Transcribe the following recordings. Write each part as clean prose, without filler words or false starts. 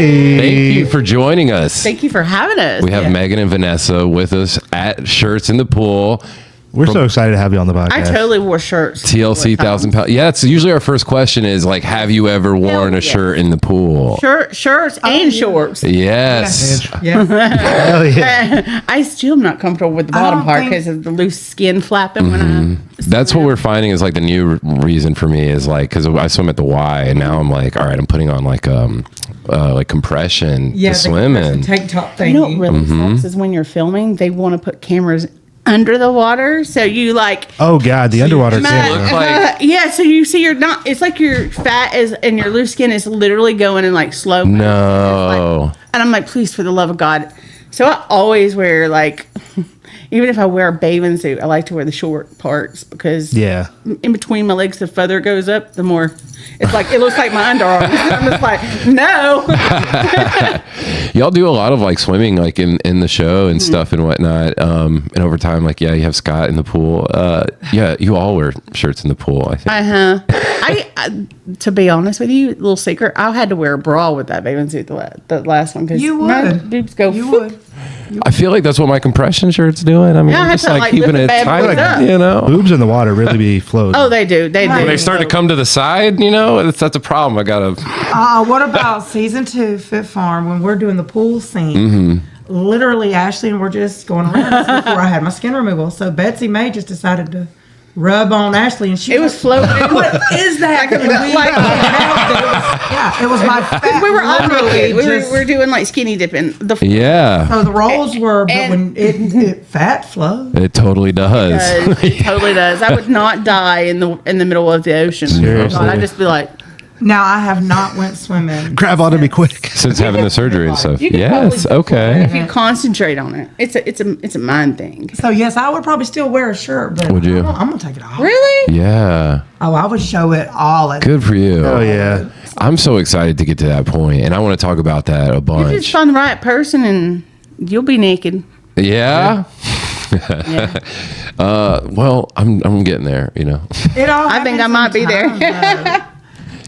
Thank you for joining us. Thank you for having us. We have Meghan and Vannessa with us at Shirts in the Pool. We're so excited to have you on the podcast. I totally wore shirts. TLC 1,000 pounds. Yeah, it's usually our first question is like, have you ever worn a shirt in the pool? Shirts and shorts. Yes. Yeah. Hell yeah. I still am not comfortable with the bottom part because of the loose skin flapping when I. That's what we're finding is like the new reason for me is like, because I swim at the Y and now I'm like, all right, I'm putting on like compression to swim in. Tank top thing. You know what really sucks is when you're filming, they want to put cameras under the water, so you like. Oh God, the underwater camera. Yeah, so you see, you're not. It's like your fat is and your loose skin is literally going in like slow. No. And I'm like, please, for the love of God. So I always wear like, even if I wear a bathing suit, I like to wear the short parts because in between my legs, the further it goes up, the more it's like, it looks like my underarms. I'm just like, no. Y'all do a lot of like swimming, like in the show and stuff and whatnot. And over time, like, you have Scott in the pool. Yeah, you all wear shirts in the pool, I think. I to be honest with you, little secret, I had to wear a bra with that bathing suit, the last one, because my boobs go. You would. I feel like that's what my compression shirt's doing. I mean, Yeah, I just had to, like like, keeping lift it the bad tight, boys up. you know. Boobs in the water really be floating. Oh, they do. They do. When they start to come to the side, you know, that's a problem. I gotta. What about season 2 Fit Farm when we're doing the pool scene? Literally, Ashley and we're just going around. This before I had my skin removal, so Betsy May just decided to rub on Ashley, and she It was floating. What is that? It was my fat. We were all naked. We just- were doing like skinny dipping. Yeah, So the rolls were, but And- when it fat flowed. it totally does. It totally does. I would not die in the middle of the ocean. Seriously. I'd just be like, Now I have not went swimming. Grab onto me quick. Since having the surgery and stuff. you can Yes. probably Okay. if you concentrate on it. It's a mind thing. So yes, I would probably still wear a shirt, but Would you? I'm gonna take it off. Really? Yeah. Oh, I would show it all. Good for you. Oh yeah. I'm so excited to get to that point, and I want to talk about that a You bunch. just find the right person and you'll be naked. Yeah. Yeah. Well, I'm getting there. You know. It all. I think happens I might be there. sometime,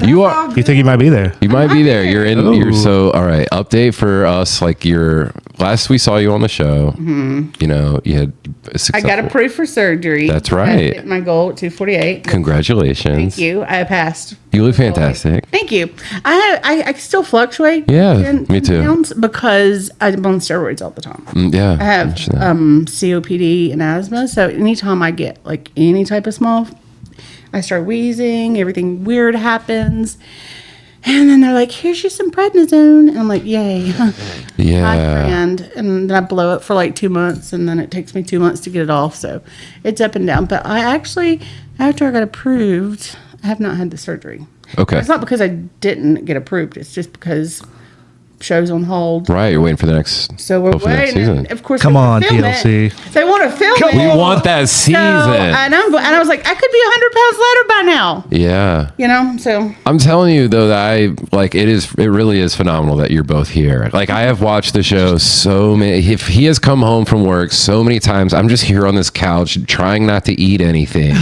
You are. You think you might be there? You might be there. You're in. Ooh. You're so. All right. Update for us. Like last we saw you on the show. You know, you had. I got approved for surgery. That's I right. hit my goal at 248. Congratulations. Thank you. I passed. You look fantastic. Thank you. I still fluctuate. Yeah, in me too. pounds because I'm on steroids all the time. Yeah. I have understand. COPD and asthma, so anytime I get like any type of small, I start wheezing, everything weird happens. And then they're like, here's you some prednisone. And I'm like, yay. Yeah. And then I blow it for like 2 months, and then it takes me 2 months to get it off. So it's up and down. But I actually, after I got approved, I have not had the surgery. Okay. It's not because I didn't get approved. It's just because show's on hold. Right. You're waiting for the next. So we're hopefully next waiting. season. Of course, Come they wanna on, film TLC. it. They want to film it. We want that season. So, and I was like, I could be 100 pounds lighter by now. Yeah. You know, so I'm telling you though that it really is phenomenal that you're both here. Like I have watched the show so many. If he has come home from work so many times, I'm just here on this couch trying not to eat anything,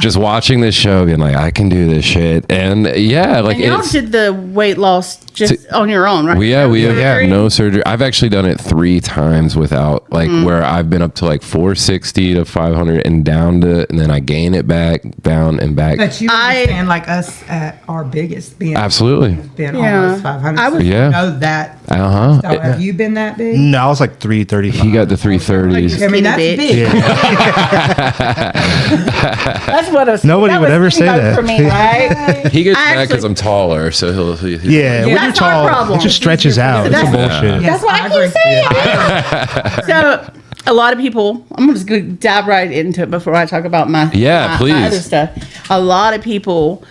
just watching this show, being like, I can do this shit. And yeah, like and y'all did the weight loss just on your own, right? we have Surgery? no surgery. I've actually done it 3 times without where I've been up to like 460 to 500 and down to, and then I gain it back, down and back. But you understand, like us at our biggest being Absolutely. been Yeah. almost 500. I was- so you Yeah. know that. Uh-huh. So have you been that big? No, I was like 335. He got the 330s. I mean, that's Skinny big. That's what I was. Nobody that would was ever skinny say vote that. for me, right? He gets I mad because actually- I'm taller, so he'll Yeah, when you're That's our tall, problem. it just stretches out. It's That's- bullshit. Yes, That's what I keep saying. So a lot of people, I'm just going to dive right into it before I talk about my please. my other stuff. A lot of people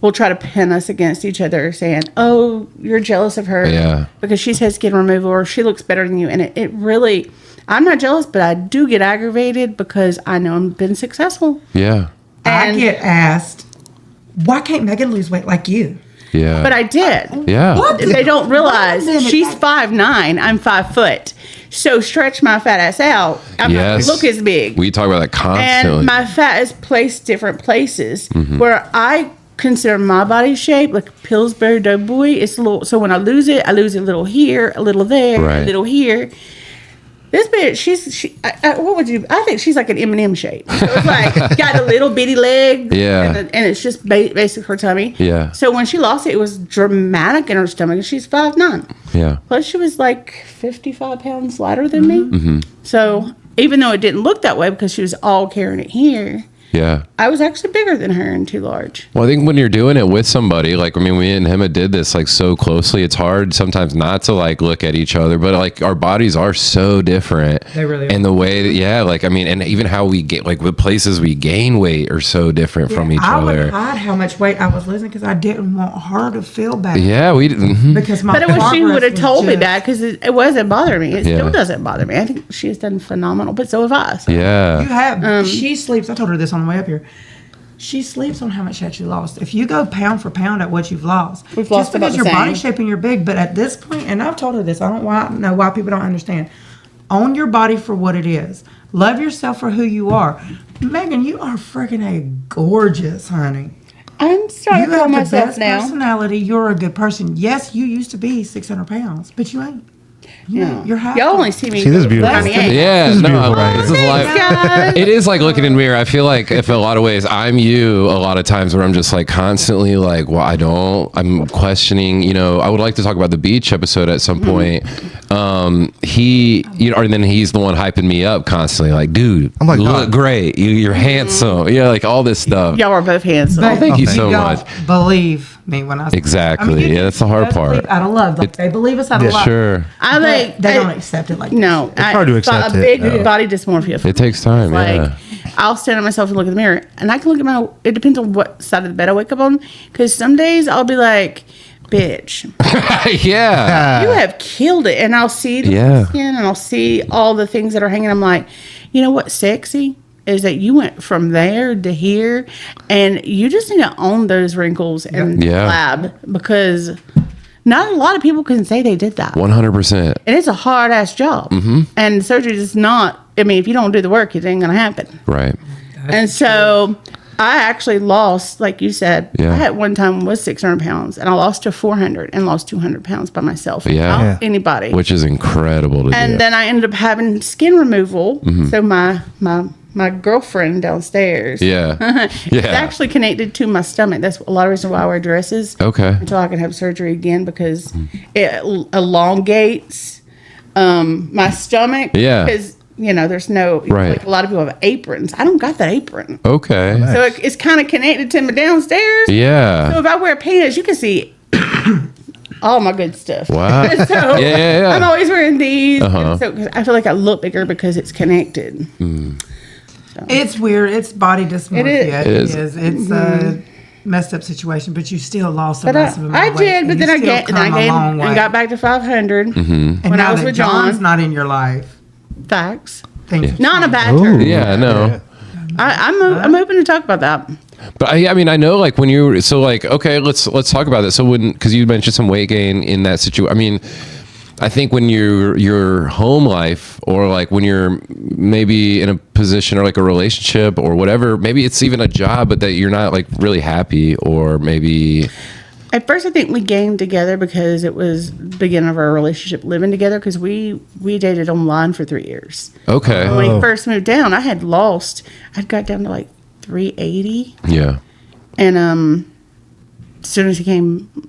will try to pin us against each other, saying, "Oh, you're jealous of her because she's had skin removal or she looks better than you." And it really, I'm not jealous, but I do get aggravated because I know I've been successful. Yeah. I And- get asked, why can't Meghan lose weight like you? Yeah. But I did. Yeah. What? They don't realize Wait a minute. she's 5'9", I'm 5 foot. So stretch my fat ass out. I'm not Yes. gonna look as big. We talk about that constantly. And my fat is placed different places Mm-hmm. where I consider my body shape like Pillsbury Doughboy. It's a little, so when I lose it a little here, a little there, a little here. This bitch, what would you? I think she's like an M&M shape. So it's like got a little bitty leg, and it's just basic her tummy. Yeah. So when she lost it was dramatic in her stomach, and she's 5'9". Yeah. Plus she was like 55 pounds lighter than me. Mm-hmm. So even though it didn't look that way because she was all carrying it here. Yeah. I was actually bigger than her and too large. Well, I think when you're doing it with somebody, like, I mean, me and Hema did this like so closely, it's hard sometimes not to like look at each other, but like our bodies are so different. They really are. And the way that, like, I mean, and even how we get, like the places we gain weight are so different from each I other. would hide how much weight I was losing because I didn't want her to feel bad. Yeah, we didn't. Because my But it was, she progress would have was told me just- that because it wasn't bothering me. It Yeah. still doesn't bother me. I think she has done phenomenal, but so have I. So. Yeah. You have. She sleeps. I told her this on the way up here. She sleeps on how much fat you lost. If you go pound for pound at what you've lost, We've lost just because about your the body same. shape and you're big, but at this point, and I've told her this, I don't know why people don't understand. Own your body for what it is. Love yourself for who you are. Megan, you are freaking a gorgeous, honey. I'm starting You to call have the myself best now. personality. You're a good person. Yes, you used to be 600 pounds, but you ain't. No. You're happy. Y'all only see me. See, this is beautiful. 98. Yeah, This is no, beautiful right this here. is life. guys. It is like looking in the mirror. I feel like if in a lot of ways I'm you a lot of times where I'm just like constantly like, well, I'm questioning, you know, I would like to talk about the beach episode at some point. He, you know, and then he's the one hyping me up constantly like, dude, I'm like, you no. look great. You're handsome. Yeah. Like all this stuff. Y'all are both handsome. But thank you you so don't much. believe me when I say Exactly. you Yeah, that's the hard just part. believe out of love. Like, they believe us out of Yeah, love. Sure. I But like. they don't I, accept it like no, it's hard to accept a it, big yeah. body dysmorphia. For It takes time. Like, Yeah. I'll stand at myself and look in the mirror, and I can look at it depends on what side of the bed I wake up on. Because some days I'll be like, bitch, Yeah. you have killed it. And I'll see the Yeah. skin, and I'll see all the things that are hanging. I'm like, you know what's sexy? Is that you went from there to here, and you just need to own those wrinkles and Yeah. lab, because not a lot of people can say they did that. 100%. And it's a hard ass job. Mm-hmm. And surgery is not, I mean, if you don't do the work, it ain't going to happen. Right. And so I actually lost, like you said, Yeah. I had one time was 600 pounds, and I lost to 400 and lost 200 pounds by myself. Yeah. Without Yeah. anybody. Which is incredible to And do. then I ended up having skin removal. So my girlfriend downstairs. Yeah. It's Yeah. actually connected to my stomach. That's a lot of reason why I wear dresses. Okay. Until I can have surgery again, because it elongates my stomach. Yeah. Because, you know, there's no, Right. like a lot of people have aprons. I don't got that apron. Okay. So it's kind of connected to me downstairs. Yeah. So if I wear pants, you can see all my good stuff. Wow. So Yeah. I'm always wearing these. Uh-huh. And so 'cause I feel like I look bigger because it's connected. It's weird. It's body dysmorphia. It is. It's a messed up situation, but you still lost a But massive amount I of weight. did, but and then you I still gained, and I come a long gained way. and got back to 500 And when now I was that with John's John. not in your life. Facts. Things Not in a bad Ooh. term. Yeah, no. I'm open to talk about that. But I mean, I know like when you so like okay, let's talk about that. So when because you mentioned some weight gain in that situation. I mean, I think when your home life or like when you're maybe in a position or like a relationship or whatever, maybe it's even a job, but that you're not like really happy or maybe At first, I think we gained together because it was the beginning of our relationship living together, because we dated online for 3 years. okay, When Oh. we first moved down, I'd got down to like 380. yeah, And as soon as he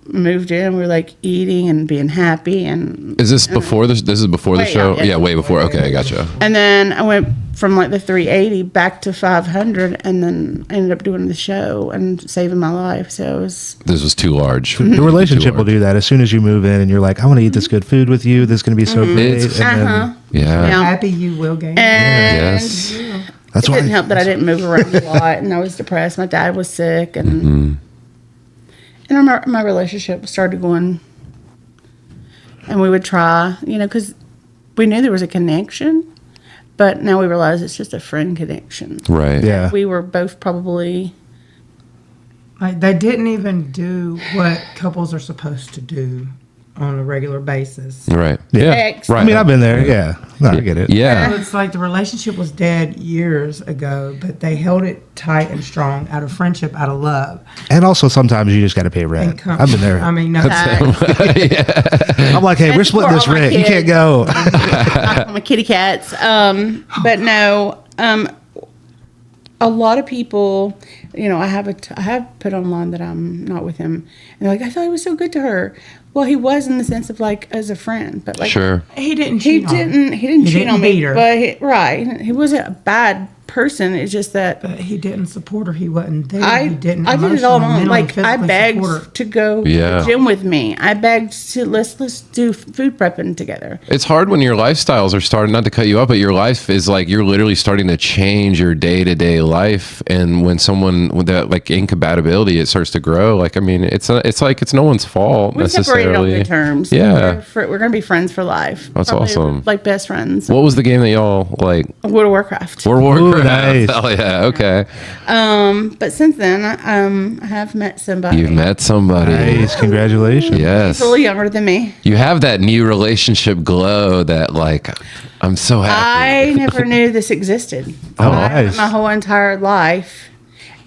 moved in, we were like eating and being happy. And is this before this? This is before the Wait, show. yeah. Yeah, way before. Okay, I gotcha. and then I went from like the 380 back to 500, and then I ended up doing the show and saving my life. So it was, This was too large. The relationship Too will do that. As soon as you move in and you're like, I want to eat this good food with you. This is going to be so great. It's- And then uh-huh. Yeah. Yeah. Happy you will gain. And Yes. that's it why didn't help that I didn't move around a lot, and I was depressed. My dad was sick, and my relationship started going. And we would try, because we knew there was a connection, but now we realize it's just a friend connection. Right. Yeah. We were both probably. Like, they didn't even do what couples are supposed to do. on a regular basis. Right. Yeah. Ex. Right. I mean, I've been there. Yeah. No, I get it. Yeah. So it's like the relationship was dead years ago, but they held it tight and strong out of friendship, out of love. And also, sometimes you just got to pay rent. I've been there. I mean, no. I'm like, hey, we're splitting this Support all my rent. You can't kids. go. My kitty cats. But no, a lot of people, you know, I have put online that I'm not with him, and they're like, I thought he was so good to her. Well, he was in the sense of like as a friend, but like Sure. He didn't he cheat on her. didn't cheat didn't on beat me, her. but he wasn't a bad person. It's just that But he didn't support her. He wasn't there. I he didn't did it all emotionally, alone. mentally, Like I physically begged support her. to go to Yeah. the gym with me. I begged to let's do food prepping together. It's hard when your lifestyles are starting, not to cut you up, but your life is like you're literally starting to change your day-to-day life. And when someone with that like incompatibility, it starts to grow. Like, I mean, it's like it's no one's fault We separated on necessarily. good terms. Yeah. We're gonna be friends for life. That's awesome. Like best friends. What was the game that y'all like? World of Warcraft. World of Warcraft. nice. Hell yeah. Okay. But since then, I have met somebody. You've met somebody. Nice. Congratulations. Yes. He's a little younger than me. You have that new relationship glow that like I'm so happy. I never knew this existed. Oh, I nice. went my whole entire life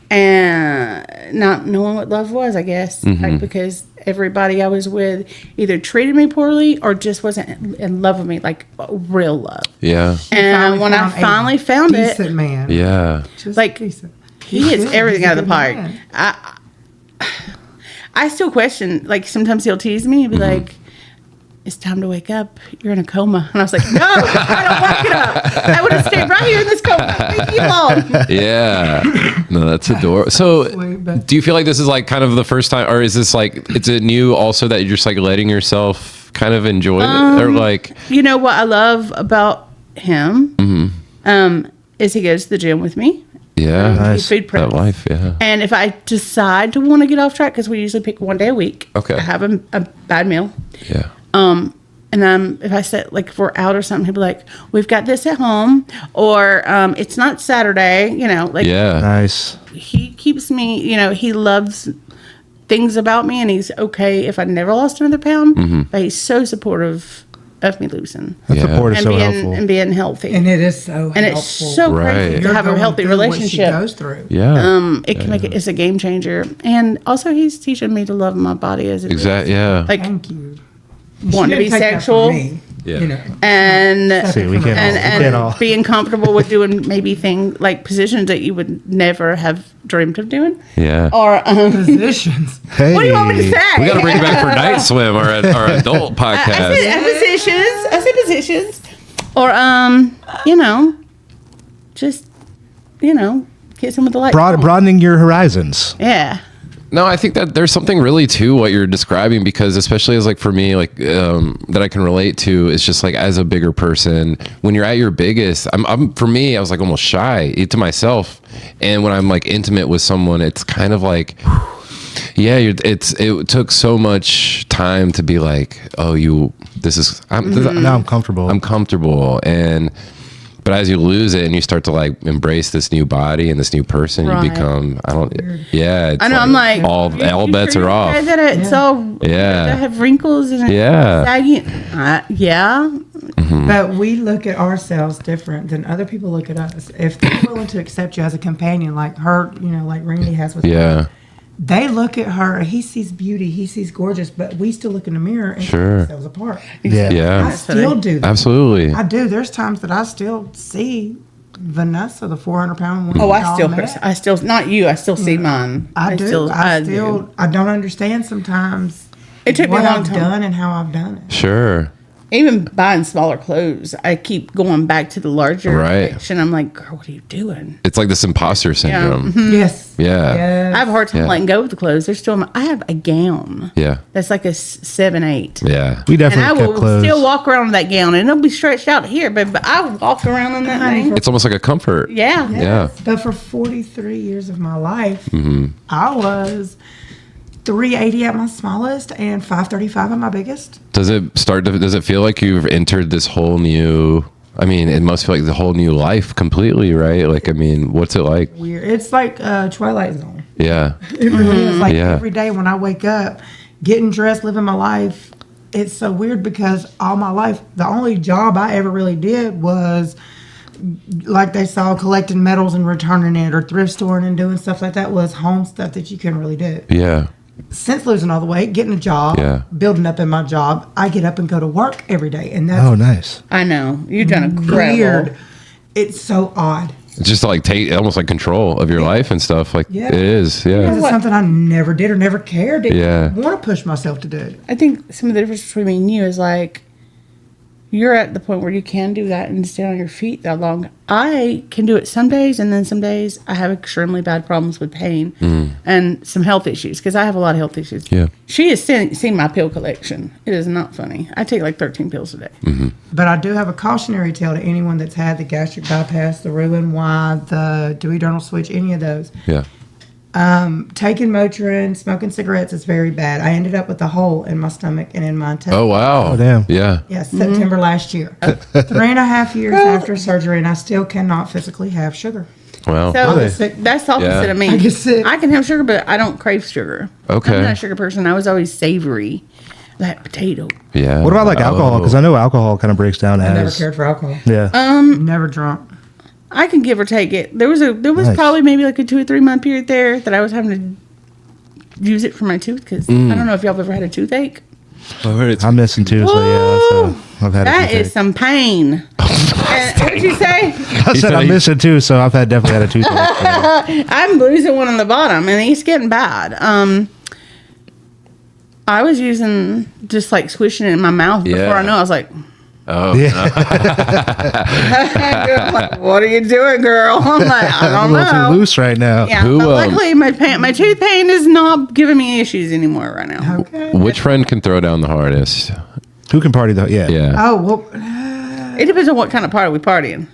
and not knowing what love was, I guess. Mm-hmm. Like, because everybody I was with either treated me poorly or just wasn't in love with me, like real love. Yeah. And when I found a finally found decent it, man. Yeah. Just like, decent. he hits He's everything a out of the good park. man. I still question, like, sometimes he'll tease me and be like, it's time to wake up. You're in a coma. And I was like, no, I don't want to get up. I would have stayed right here in this coma. Leave me alone. Yeah. No, that's adorable. So, Sweet, but- do you feel like this is like kind of the first time, or is this like it's a new also that you're just like letting yourself kind of enjoy it, or like You know what I love about him is he goes to the gym with me. yeah, Nice. He food that preps. life, yeah, And if I decide to want to get off track, because we usually pick one day a week. Okay. I have a bad meal. yeah, And if I said, like, if we're out or something, he'd be like, we've got this at home, or it's not Saturday, you know, like yeah, Nice. he keeps me, you know, he loves things about me, and he's okay if I never lost another pound, but he's so supportive of me losing That Yeah. support is and so being helpful. and being healthy. And it is so And helpful. it's so Right. crazy to You're have a going healthy through what she relationship. goes through. yeah, It can make it. It's a game changer, and also he's teaching me to love my body as it is. exactly, yeah, Like Thank you. wanting to She be didn't take that from sexual, me, Yeah. You know. and See, we can't all. We can't all. being comfortable with doing maybe positions that you would never have dreamed of doing, yeah. or Positions. Hey. what do you want me to say? We got to bring it back for Night Swim, our adult podcast. I said positions, or you know, just kiss him with the light. Broadening your horizons. Yeah. No, I think that there's something really to what you're describing, because especially as like for me, like that I can relate to is just like as a bigger person, when you're at your biggest, I'm for me, I was like almost shy to myself. And when I'm like intimate with someone, it's kind of like, yeah, it took so much time to be like, oh, Now I'm comfortable. I'm comfortable. But as you lose it and you start to like embrace this new body and this new person, Right. you become, it's I know. I'm like all bets sure are off. you guys that it's all Yeah. I have wrinkles and Yeah. saggy. Yeah. But we look at ourselves different than other people look at us. If they're willing to accept you as a companion, like her, like Randy has with her, Yeah. they look at her, he sees beauty, he sees gorgeous, but we still look in the mirror and Sure. tear ourselves apart. Yeah. I Yeah. still do that. Absolutely. I do. There's times that I still see Vannessa, the 400-pound woman. Oh, we all met. I still, not you. I still see mine. I do. I do. I don't understand sometimes. It took me what a long I've time. done and how I've done it. Sure. Even buying smaller clothes, I keep going back to the larger Right. section. I'm like, girl, what are you doing? It's like this imposter syndrome. Yes. Yeah. Yes. I have a hard time Yeah. letting go of the clothes. They're still. I have a gown. Yeah. That's like a 7/8. Yeah. We And I definitely will cut clothes. still walk around in that gown, and it'll be stretched out here, but I walk around in that thing. It's almost like a comfort. Yeah. Yeah. But for 43 years of my life, Mm-hmm. I was 380 at my smallest and 535 at my biggest. Does it feel like you've entered this whole new, I mean, it must feel like the whole new life completely, right? Like, I mean, what's it like? Weird. It's like Twilight Zone. Yeah. It really is. Like Yeah. every day when I wake up, getting dressed, living my life, it's so weird because all my life, the only job I ever really did was like they saw collecting metals and returning it, or thrift storing and doing stuff like that, was home stuff that you couldn't really do. Yeah. Since losing all the weight, getting a job, building up in my job, I get up and go to work every day, and that's nice. I know you've done incredible. weird. It's so odd. It's just like take almost like control of your life and stuff. Like it is. Yeah. Because it's something I never did or never cared. Didn't want to push myself to do. I think some of the difference between me and you is like you're at the point where you can do that and stay on your feet that long. I can do it some days, and then some days I have extremely bad problems with pain and some health issues because I have a lot of health issues. Yeah. She has seen my pill collection. It is not funny. I take like 13 pills a day. But I do have a cautionary tale to anyone that's had the gastric bypass, the Roux-en-Y, the duodenal switch, any of those. Yeah. Taking Motrin, smoking cigarettes is very bad. I ended up with a hole in my stomach and in my intestine. Oh wow. Oh, damn. Yeah. Yes, September last year. 3.5 years after surgery, and I still cannot physically have sugar. Wow. So Really? that's the opposite Yeah. of me. I get sick. I can have sugar, but I don't crave sugar. Okay. I'm not a sugar person. I was always savory, like potato. Yeah. What about like alcohol? Because I know alcohol kind of breaks down I never as. cared for alcohol. Yeah. Never drunk. I can give or take it. There was Nice. probably maybe like a 2 or 3 month period there that I was having to use it for my tooth because I don't know if y'all have ever had a toothache. I'm missing too, so yeah. I've had That a toothache. is some pain. And what did you say? I said I'm missing too, so I've definitely had a toothache. I'm losing one on the bottom, and it's getting bad. I was using just like squishing it in my mouth before Yeah. I know. I was like, Oh. Yeah. like, what are you doing, girl? I'm like, I I'm a don't little know. too loose right now. Yeah, Who, but luckily my tooth pain is not giving me issues anymore right now. Okay. Which friend can throw down the hardest? Who can party though? Yeah. Yeah. Oh, well, It depends on what kind of party we partying.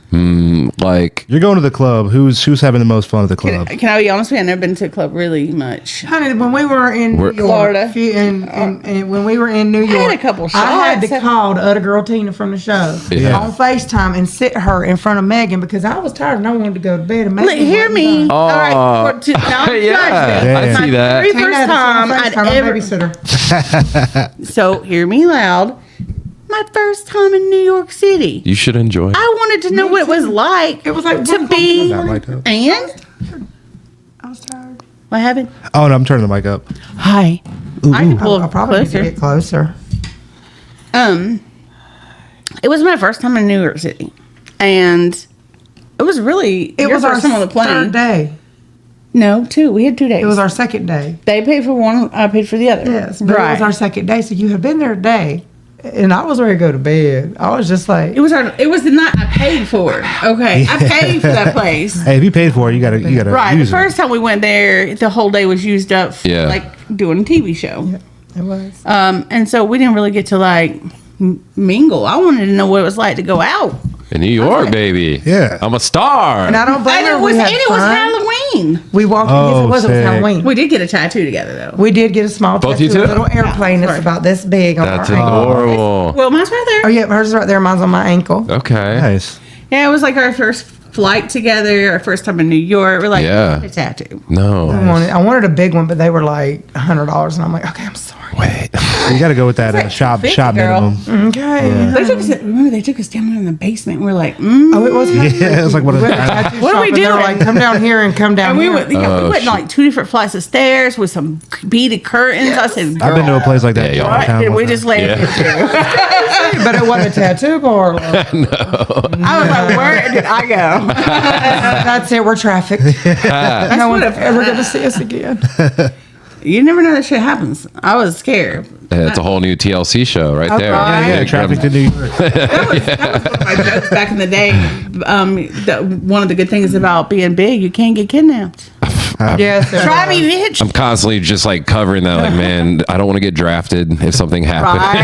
Like You're going to the club. Who's having the most fun at the club? Can I be honest with you? I've never been to a club really much. honey, when we were in New York, Florida. and when we were in New York, had a couple I had to shots. call the other girl Tina from the show Yeah. on FaceTime and sit her in front of Megan because I was tired and I wanted to go to bed. And Look, Megan hear wasn't me. done. All right. Now, Yeah, I see that. Very Tina first had to time sit on I'd FaceTime, I'm ever. babysitter. So hear me loud. My first time in New York City. you should enjoy. I wanted to know what it was like. It was like to be. That mic up. And I was tired. what happened? Oh no, I'm turning the mic up. Hi. I can pull I probably need to closer. get closer. It was my first time in New York City, and it was really It your was our first time on the plane. third day. No, 2. We had 2 days. It was our second day. They paid for one. I paid for the other. Yes, but right. it was our second day. So you had been there a day, and I was ready to go to bed. I was just like, It was the night I paid for it. Okay, I paid for that place. Hey, if you paid for it, you gotta Right. The use first time we went there, the whole day was used up. Yeah. Like doing a TV show. it was. And so we didn't really get to like mingle. I wanted to know what it was like to go out. In New York, baby. Yeah. I'm a star. And I don't blame And her. it was We had Halloween. We walked. Oh, yes, it was sick. Halloween. We did get a tattoo together though. We did get a small Both tattoo, you two? a little airplane that's Sorry. about this big on That's our ankle. adorable. Well, mine's right there. Oh yeah, hers is right there. Mine's on my ankle. Okay. Nice. Yeah, it was like our first flight together, our first time in New York. We're like, Yeah. a tattoo. No. I wanted a big one, but they were like $100, and I'm like, okay, I'm sorry. Wait. You gotta go with that like shop 50, minimum. girl. Okay. They took us. Remember, they took us down in the basement. We're like, Oh, it was. Yeah, it was like one of We the. went to tattoo What are shop, we and they were doing? like, come down here and come down and we here. went. Yeah, we went like 2 different flights of stairs with some beaded curtains. I said, I've been to a "Girl, place like that. Yeah, y'all- all the what time did we with just that. land into?" But it wasn't a tattoo parlor. I was like, where did I go? That's it. We're trafficked. No one's ever going to see us again. You never know that shit happens. I was scared. It's a whole new TLC show right there. right. Yeah, traffic to New York. That was one of my jokes back in the day. One of the good things about being big, you can't get kidnapped. Yes. it Try was. me, bitch. I'm constantly just like covering that. Like, man, I don't want to get drafted if something happens. Right.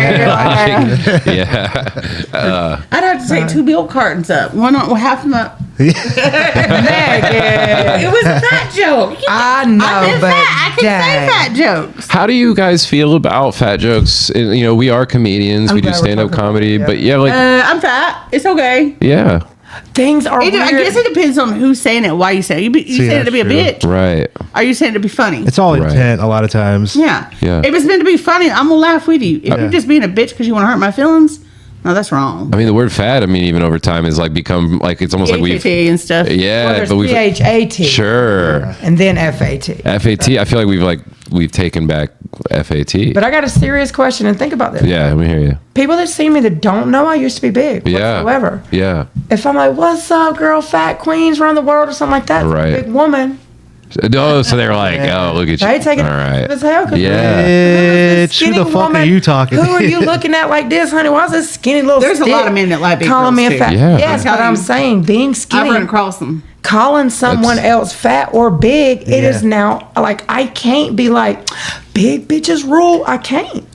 Yeah. I'd have to take 2 milk cartons up. One on half of them up. Megan. It was a fat joke. I know, I've been but fat. I can dang. say fat jokes. How do you guys feel about fat jokes? You know, we are comedians. I'm we do glad we're stand up talking about comedy, it, yeah. but yeah, like I'm fat. It's okay. yeah. Things are weird. I guess it depends on who's saying it, why you say it. You saying it to be a bitch. Right. Are you saying it to be funny? It's all intent a lot of times. Yeah. If it's meant to be funny, I'm going to laugh with you. If you're just being a bitch because you want to hurt my feelings, no, that's wrong. I mean, the word fat, I mean, even over time is like become like, it's almost like we've. and stuff. Yeah. Well, there's PHAT. Sure. And then FAT. FAT. I feel like we've taken back FAT. But I got a serious question, and think about this. Yeah, let me hear you. People that see me that don't know I used to be big whatsoever. Yeah. If I'm like, what's up, girl, fat queens around the world or something like that, Right. big woman. Oh, so they were like, oh, look at you. They take it all right. as hell. Yeah. Bitch, who the fuck are you talking Who are you looking at like this, honey? Why is this skinny little There's a lot of men that like big calling me girls, a fat? too. Yeah. Yes, but I'm saying being skinny, I've run across them. calling someone else fat or big, it is now like I can't be like big bitches rule. I can't.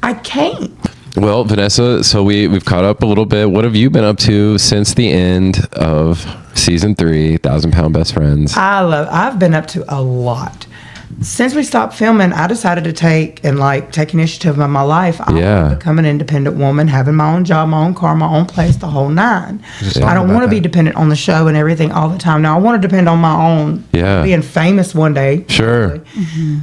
Well, Vannessa, so we've caught up a little bit. What have you been up to since the end of season 3, 1,000 Pound Best Friends? I've been up to a lot. Since we stopped filming, I decided to take initiative in my life. I want to become an independent woman, having my own job, my own car, my own place, the whole nine. I don't want to be dependent on the show and everything all the time. Now, I want to depend on my own, being famous one day. Sure.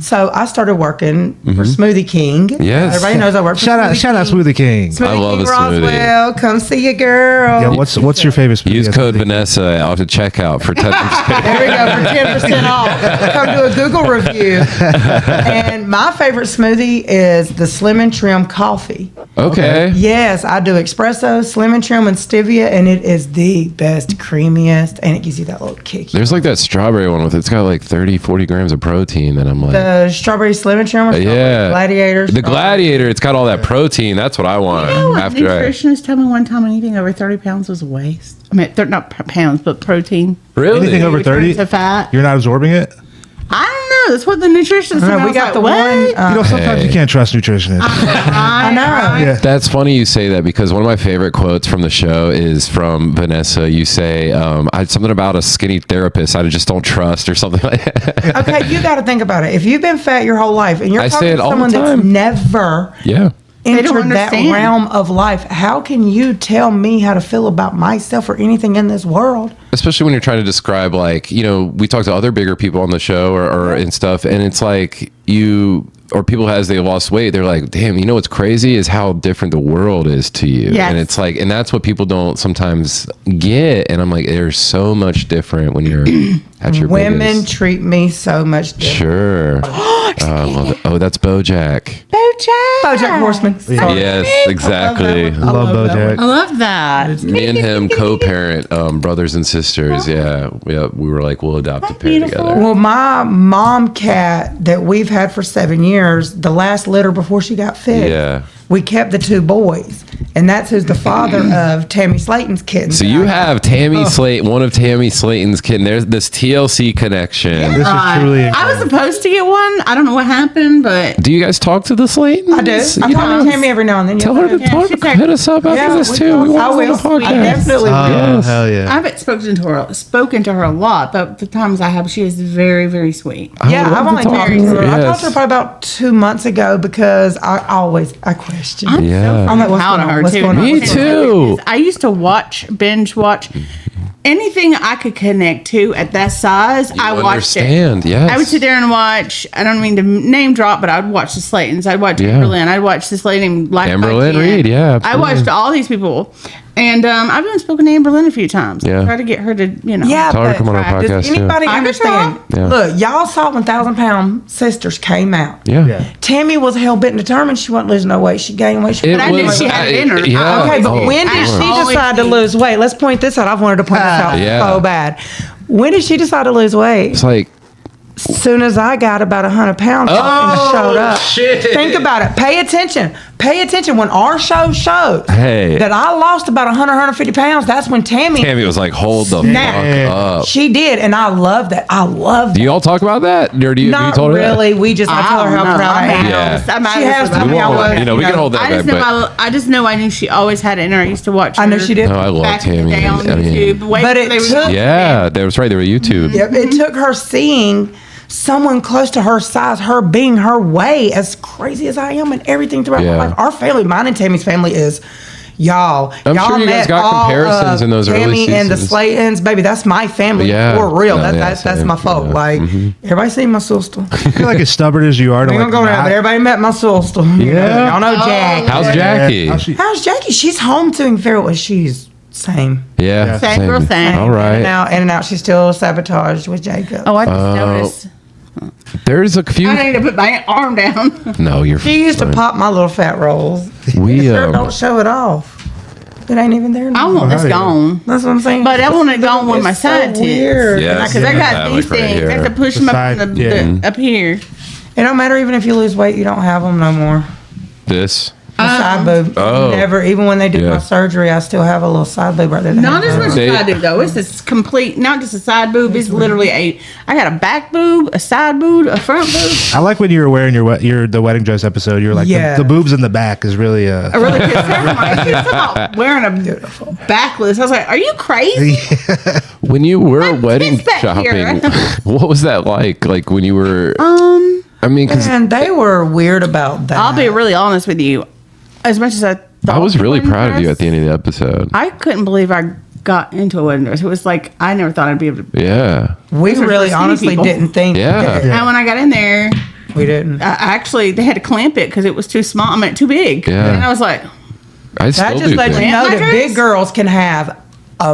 So I started working for Smoothie King. Yes. Everybody knows I work for Shout out Smoothie King. I love King a smoothie. Roswell, come see your girl. Yeah, what's your favorite smoothie? Use code Vannessa off to checkout for 10%. There we go, for 10% off. Come do a Google review. And my favorite smoothie is the Slim and Trim coffee. Okay. Yes, I do espresso, Slim and Trim, and stevia, and it is the best, creamiest, and it gives you that little kick. There's like that strawberry one with it's got like 30, 40 grams of protein, and I'm like, The strawberry Slim and Trim or strawberry Gladiator? The Gladiator, it's got all that protein. That's what I want. After nutritionist told me one time anything over 30 pounds was a waste. I mean, they're not pounds, but protein. Really? Anything over 30? To fat. You're not absorbing it? I don't know. That's what the nutritionist said. We got the one. Sometimes you can't trust nutritionists. I know. Yeah. That's funny you say that because one of my favorite quotes from the show is from Vannessa. You say, something about a skinny therapist I just don't trust or something like that. Okay, you got to think about it. If you've been fat your whole life and you're talking to someone that's never entered that realm of life, how can you tell me how to feel about myself or anything in this world? Especially when you're trying to describe, like, we talk to other bigger people on the show or and stuff, and it's like people as they lost weight, they're like, damn, what's crazy is how different the world is to you. Yes. And it's like, and that's what people don't sometimes get. And I'm like, there's so much different when you're at your Women biggest. treat me so much different. Sure. I love it. Oh, that's BoJack. BoJack Horseman. Sorry. Yes, exactly. I love BoJack. I love that. Me and him co-parent, brothers and sisters. Yeah, we were like, we'll adopt a pair together. Well, my mom cat that we've had for 7 years, the last litter before she got fixed, we kept the 2 boys. And that's who's the father of Tammy Slayton's kitten. So you have Tammy Slayton, one of Tammy Slayton's kitten. There's this TLC connection. This is truly I was supposed to get one. I don't know what happened, but Do you guys talk to the Slaytons? I do. I talk to Tammy every now and then. Tell her to talk. Hit us up after this too. We want I to will. podcast. I definitely will. Oh, hell yeah. I haven't spoken to her a lot, but the times I have, she is very, very sweet. Yeah, would I've love only to talk talked to to her. her. I Yes. talked to her probably about 2 months ago because I question. Yeah. I'm like, what's Proud going of on? her What's too. going on? Me What's going on? too. I used to binge watch anything I could connect to at that size. I watched understand, it. yes. I would sit there and watch. I don't mean to name drop, but I would watch the Slaytons. I'd watch Amberlynn. I'd watch this lady named Black Amberlynn Jen. Reed, yeah, I absolutely. watched all these people, and I've even spoken to Amberlynn a few times. Yeah. Try to get her to Yeah, Tell her to but come on our podcast does too. anybody I understand? Yeah. Look, y'all saw when 1,000 Pound Sisters came out. Yeah. Tammy was hell bent and determined she wasn't losing no weight. She gained weight. It I knew was- she had it in her. yeah. Okay, but Oh, when did sure. she decide to lose weight? Let's point this out. I've wanted to point this out Yeah. so bad. When did she decide to lose weight? It's like, As soon as I got about 100 pounds and showed up. shit. Think about it. Pay attention. Pay attention. When our show shows Hey. that I lost about 100, 150 pounds, that's when Tammy Tammy was like, hold the Snap. fuck up. She did, and I love that. I love that. Do y'all talk about that? Or do you, have you Not told her really. We just, I tell her how proud I am. Yeah. She has that? told We me I won't, was. we can hold that I back. just know But I just know I knew she always had it in her. I used to watch her. I know she did. no, I love back in the Tammy. day on I mean, YouTube. Wait But till it they were- took- yeah, that was right. They were YouTube. Yep, it took her seeing someone close to her size, her being her way, as crazy as I am and everything throughout Yeah. my life. Our family, mine and Tammy's family, is Y'all, I'm y'all sure you guys met got all comparisons of in those early Tammy and the seasons. Slaytons, baby. That's my family for real. No, That's same. my fault. Yeah. Like everybody seen my sister. I feel like as stubborn as you are to We like don't go there, not- but everybody met my sister. Yeah. Y'all know Jack. How's Jackie? How's she- How's Jackie? She's home doing very well. She's same. Yeah. Same girl, same. All In right. and out. She's still sabotaged with Jacob. Oh, I just noticed. There's a few. I need to put my arm down. No, you're. She used to fine. pop my little fat rolls. We Sure, don't show it off. It ain't even there I now. want this yeah. gone. That's what I'm saying. But I want it gone with my It's side so tits. weird. Yeah. Because I got Yeah, these like right things. I here. have to push The them up, side, in the, yeah. up here. It don't matter even if you lose weight, you don't have them no more. This. The side boob. Oh. Never. Even when they did Yeah. my surgery, I still have a little side boob right there. Not as much as They- I do though. It's this complete, not just a side boob. It's literally I got a back boob, a side boob, a front boob. I like when you were wearing the wedding dress episode. You were like Yeah. the boobs in the back is really I really pissed everybody. She was talking about wearing a backless. I was like, "Are you crazy?" When you were My wedding tits back shopping, here. what was that like? Like when you were. I mean, because And they were weird about that. I'll be really honest with you. As much as I thought I was really wedding proud of you dress, at the end of the episode. I couldn't believe I got into a wedding dress. It was like I never thought I'd be able to. Yeah. We Those are really for skinny honestly people. didn't think. Yeah. And when I got in there, We didn't. actually they had to clamp it because it was too small. I mean, too big. Yeah. And I was like, I still That do just lets you think. know My that dress? big girls can have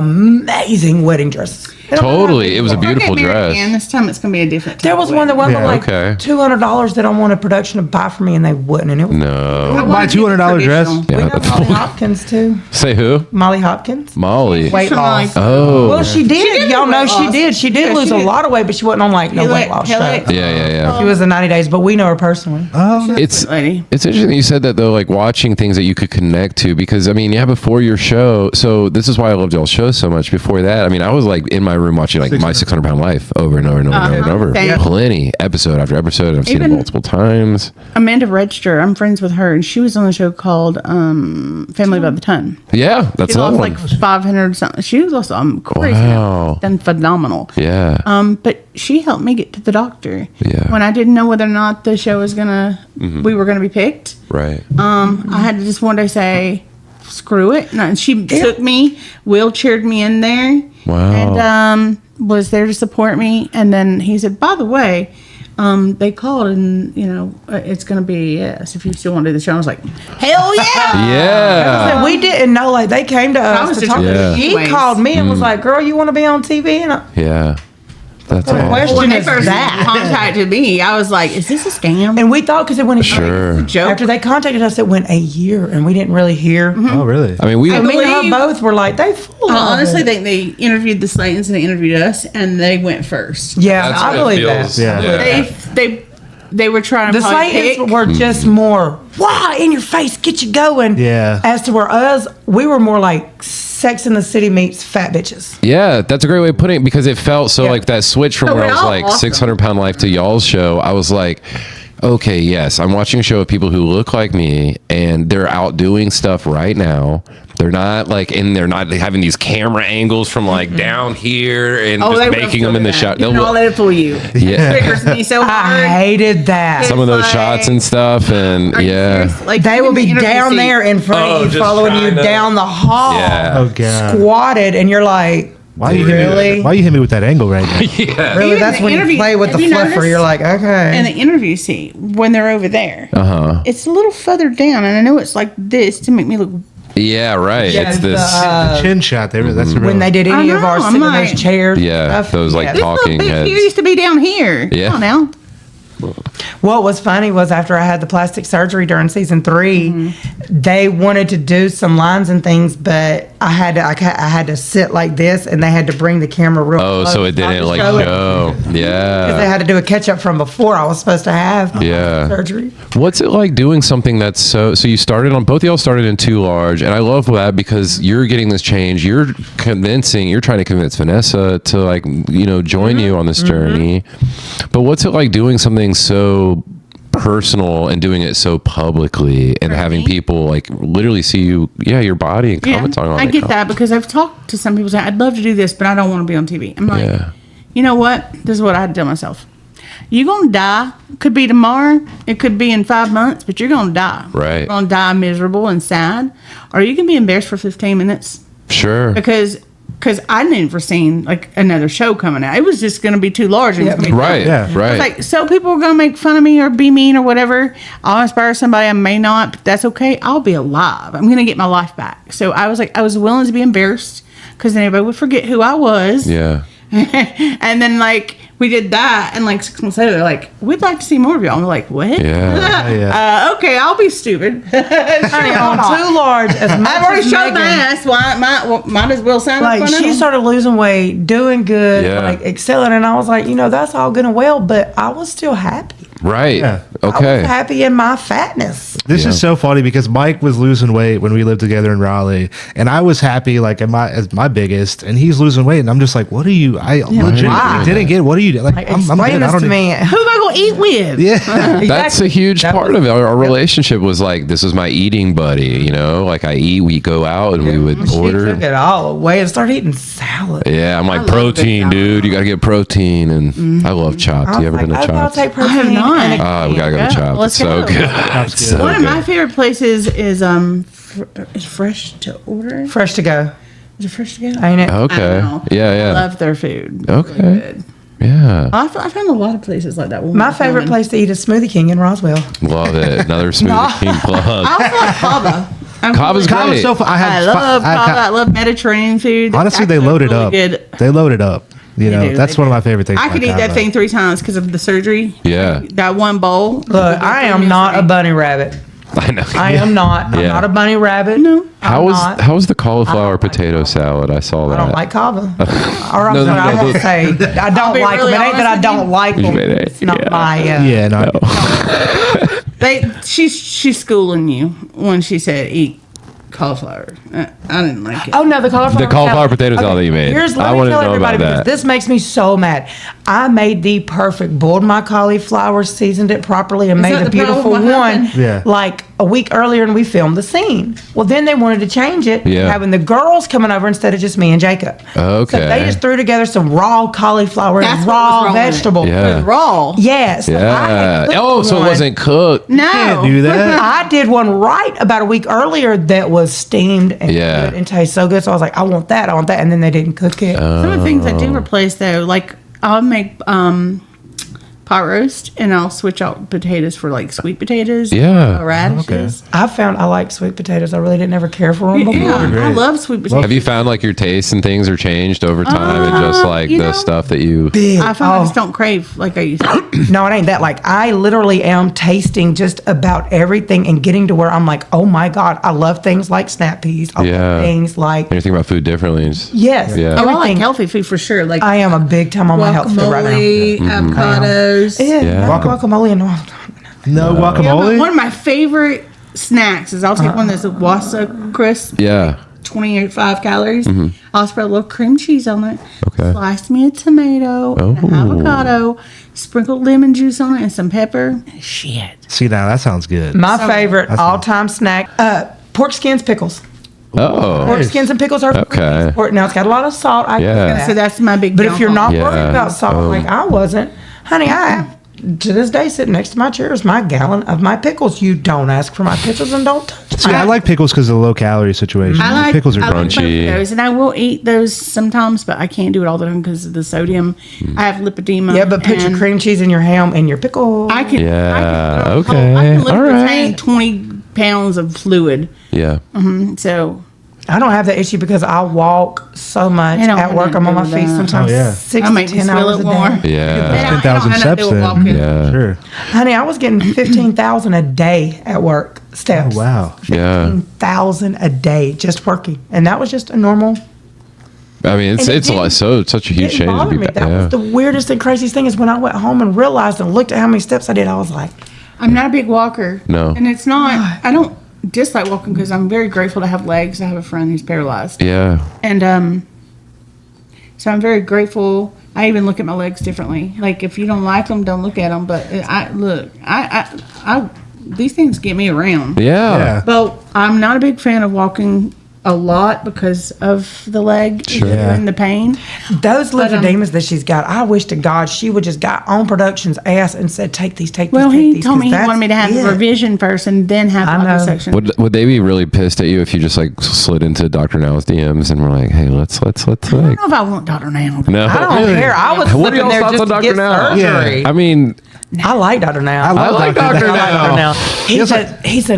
amazing wedding dresses. They don't matter how Totally. big It was you a are. beautiful "Get married dress. again. This time it's gonna be a different. There type was of one that wedding." went for okay. like $200 that I wanted production to buy for me, and they wouldn't. And it was No. I My wanted to get $200 dress? traditional. we Yeah, know that's Molly Hopkins too. Say who? Molly Hopkins. Molly. Weight Something loss. like- Oh. Well, she did. did Y'all lose know weight she loss. did. She did Yeah, lose she a did. lot of weight, but she wasn't on like no Hell weight it- loss hell show. it. Yeah. She was the 90 days, but we know her personally. oh, It's lady. it's interesting that you said that though, like watching things that you could connect to, because I mean, yeah, before your show, so this is why I loved y'all's show so much. Before that, I mean, I was like in my room watching like My 600 Pound Life over and over and over and over and over, Same. plenty, episode after episode. I've seen it Even- multiple times. Amanda Register, I'm friends with her, and she was on the show called Family by the Ton. Yeah, that's She another lost one. like 500 something. She was also crazy. Wow. Done phenomenal. Yeah, But she helped me get to the doctor. Yeah. When I didn't know whether or not the show was we were gonna be picked. right. I had to just one day say, screw it. And she took me, wheelchaired me in there. Wow. And was there to support me. And then he said, by the way, they called and, it's going to be yes if you still want to do the show. I was like, hell yeah. Yeah. And we didn't know, like, they came to us was to talk. determined He anyways. called me and was like, girl, you want to be on TV? And I, Yeah. That's What a awesome. question. When they is first that? contacted me, I was like, is this a scam? and we thought, because it went Sure. joke. after they contacted us, it went a year, and we didn't really hear. oh, really? I mean, we. And me and her believe- both were like, they full I of honestly it. think they interviewed the Slaytons and they interviewed us, and they went first. Yeah, That's I what it believe feels. that. Yeah. They were trying to The probably Slaytons pick. were just more, wow, in your face, get you going. Yeah. As to where us, we were more like Sex in the City meets fat bitches. Yeah, that's a great way of putting it, because it felt so Yeah. like that switch from So where I we're was all like awesome. 600 Pound Life to y'all's show. I was like, okay, yes, I'm watching a show of people who look like me and they're out doing stuff right now. They're not like, and they're not having these camera angles from like down here and Oh, just they will making them do in the that. shot. You can all let it fool you. Yeah. It triggers me so I hard. hated that. Some of those It's shots like- and stuff, and Are you yeah, serious? Like, They will even be the interview down scene- there in front Oh, of you, just following you trying to- down the hall, Yeah. Oh, God. squatted, and you're like, Why you really? Why you hit me with that angle right now? yeah, Really? Even That's the when you interview- play with the have you fluffer. noticed? You're like, okay. And the interview seat, when they're over there, it's a little further down, and I know it's like this to make me look. yeah, right. Yeah, it's this. The chin shot. That's a real, when they did any I of our know, sitting in I'm those like- chairs. Yeah, stuff, those, like, This talking little bit heads. here used to be down here. Yeah. Come on now. What was funny was after I had the plastic surgery during season 3, Mm-hmm. they wanted to do some lines and things, but I had to sit like this, and they had to bring the camera real Oh, close. so it not didn't to like show it, show. 'cause they Yeah. had to do a catch up from before I was supposed to have my Yeah. surgery. What's it like doing something that's so you started on, both of y'all started in Too Large, and I love that because you're getting this change. You're trying to convince Vannessa to like, join you on this journey. But what's it like doing something so personal and doing it so publicly and having people like literally see you, your body and comment on it? I get that because I've talked to some people saying, I'd love to do this, but I don't want to be on TV. I'm like, Yeah. you know what? This is what I had to tell myself. you're gonna die. Could be tomorrow. It could be in 5 months, but you're gonna die. Right. You're gonna die miserable and sad, or you can be embarrassed for 15 minutes Sure. because I never seen like another show coming out. It was just gonna be too large. And it was gonna be Right. Yeah. Right. It's like, so people are gonna make fun of me or be mean or whatever. I'll inspire somebody. I may not, but that's okay. I'll be alive. I'm gonna get my life back. So I was willing to be embarrassed because then everybody would forget who I was. Yeah. And then like we did that, and like 6 months later, they're like, "We'd like to see more of you." I'm like, "What?" Yeah. Okay, I'll be stupid. Honey, on too large as much I've already as showed my Meghan, ass. Why might as well sign up like for she another. started losing weight, doing good, Yeah. like excelling, and I was like, that's all good and well, but I was still happy. Right. Yeah. I Okay. was happy in my fatness. This Yeah. is so funny because Mike was losing weight when we lived together in Raleigh, and I was happy like as my biggest, and he's losing weight, and I'm just like, what are you? I legitimately why? didn't get. What are you? Like, Like, I'm explain good. I this don't to need- me. Who am I gonna eat with? Yeah. That's a huge That part was- of it. Our relationship was like, this is my eating buddy, like I eat, we go out and we would She took order. it all away and started eating salad. Yeah, I'm like, love protein, big dude. You got to get protein. And I love Chopped. I You was ever been to like, I'll Chopped? take protein. I have not. and a Oh, we got to go to Yeah, Chopped. let's It's so go. good. Chopped's It's good. so One of my good. favorite places is is Fresh to Order. fresh to go. Is it Fresh to Go? Ain't it? I Okay. don't know. Yeah, I yeah. love their food. Okay. Really good. Yeah. I found a lot of places like that. My favorite place to eat is Smoothie King in Roswell. Love it. Another Smoothie King plug. I also like Kava. Kava's Kava's great. so fun. I love Kava. I love Mediterranean food. That's Honestly, they actually load it really up. Good. They load it up. They do, That's they one of do. my favorite things. I could about eat that Kava. thing 3 times because of the surgery. Yeah. That one bowl. Look, I am not a bunny rabbit. I know. I am not. I'm Yeah. not a bunny rabbit. No. How I'm was not. how was the cauliflower potato salad? I saw that. I don't like Kava. Or I'm No, sorry, I no, won't no. say I don't be like them. really It ain't that I honest don't with like them. Yeah. It's not Yeah. my. Yeah, no. She's schooling you when she said eat cauliflower. I didn't like it. Oh no, the cauliflower. The cauliflower potato salad that you made. Here's, let I me wanna tell know about everybody because that. this makes me so mad. I made the perfect, boiled my cauliflower, seasoned it properly, and made that the the problem? beautiful What one. happened? Yeah. Like a week earlier, and we filmed the scene. Well, then they wanted to change it, Yeah. having the girls coming over instead of just me and Jacob. Okay. So they just threw together some raw cauliflower That's and what was raw wrong with it. vegetables. Yeah. Raw. Yes. Yeah. Oh, so it wasn't cooked. No. Can't do that. I did one right about a week earlier that was steamed and Yeah. good and tastes so good. So I was like, I want that, and then they didn't cook it. Some of the things I Oh. do replace though, like I'll make pot roast and I'll switch out potatoes for like sweet potatoes. Yeah. Radishes. I found I like sweet potatoes. I really didn't ever care for them before. Yeah, I great. love sweet potatoes. Have you found like your taste and things are changed over time and just like you the know- stuff that you Big. I find I Oh, just don't crave like I used to. no, it ain't that. Like I literally am tasting just about everything and getting to where I'm like, oh my god, I love things like snap peas. I Yeah. love things like you think about food differently? Just- yes, Yeah. Oh, I like everything. healthy food for sure. Like I am a big time on my health food right now. guacamole, avocados. Yeah, Yeah. guacamole and all. No Yeah, but guacamole. one of my favorite snacks is I'll take one of those Wassa crisp, Yeah. 25 calories. I'll spread a little cream cheese on it. Okay. Slice me a tomato and an Oh. avocado. Sprinkle lemon juice on it and some pepper. Shit. See, now that sounds good. My favorite all-time snack: pork skins, pickles. Oh. Pork skins and pickles are Okay. Now it's got a lot of salt. I Yeah. get that. So that's my big. But if you're not downfall. worried Yeah. about salt, Oh. like I wasn't, honey, I have to this day sitting next to my chair is my gallon of my pickles. You don't ask for my pickles and don't touch See, I like pickles because of the low calorie situation. I like Pickles are I like both of crunchy. those, and I will eat those sometimes, but I can't do it all the time because of the sodium. I have lipedema. Yeah, but put your and cream cheese and your ham and your pickle. I can. Yeah, I can okay, I can literally all right. retain 20 pounds of fluid. Yeah. So I don't have that issue because I walk so much I don't at have work. I'm on my nothing to do feet with that. sometimes Oh, yeah. 6 I to make me 10 feel hours it a more. day. Yeah. That's I 10,000 don't have steps nothing with then. walking. Yeah. Sure. Honey, I was getting 15,000 a day at work steps. Oh, wow. Yeah. 15,000 a day just working, and that was just a normal. I mean, it's And it it's a lot, didn't- so it's such a huge It change to bothered be me. back. That Yeah. was the weirdest and craziest thing is when I went home and realized and looked at how many steps I did. I was like, I'm not a big walker. No. And it's not, I don't dislike walking because I'm very grateful to have legs. I have a friend who's paralyzed. Yeah. And so I'm very grateful. I even look at my legs differently. Like if you don't like them, don't look at them. But I these things get me around. Yeah. Yeah. But I'm not a big fan of walking a lot because of the leg and the pain. Those lymphodemas that she's got, I wish to God she would just got on production's ass and said, take these, take these, Well, take he these. told me he wanted me to have the revision first and then have liposuction. Would they be really pissed at you if you just like slid into Dr. Now's DMs and were like, hey, let's I don't know if I want Dr. Now. No, I don't care. I was What are slipping y'all's there thoughts just on to Dr. get Now? surgery. I mean, I like Dr. Now. I like Dr. Now. He's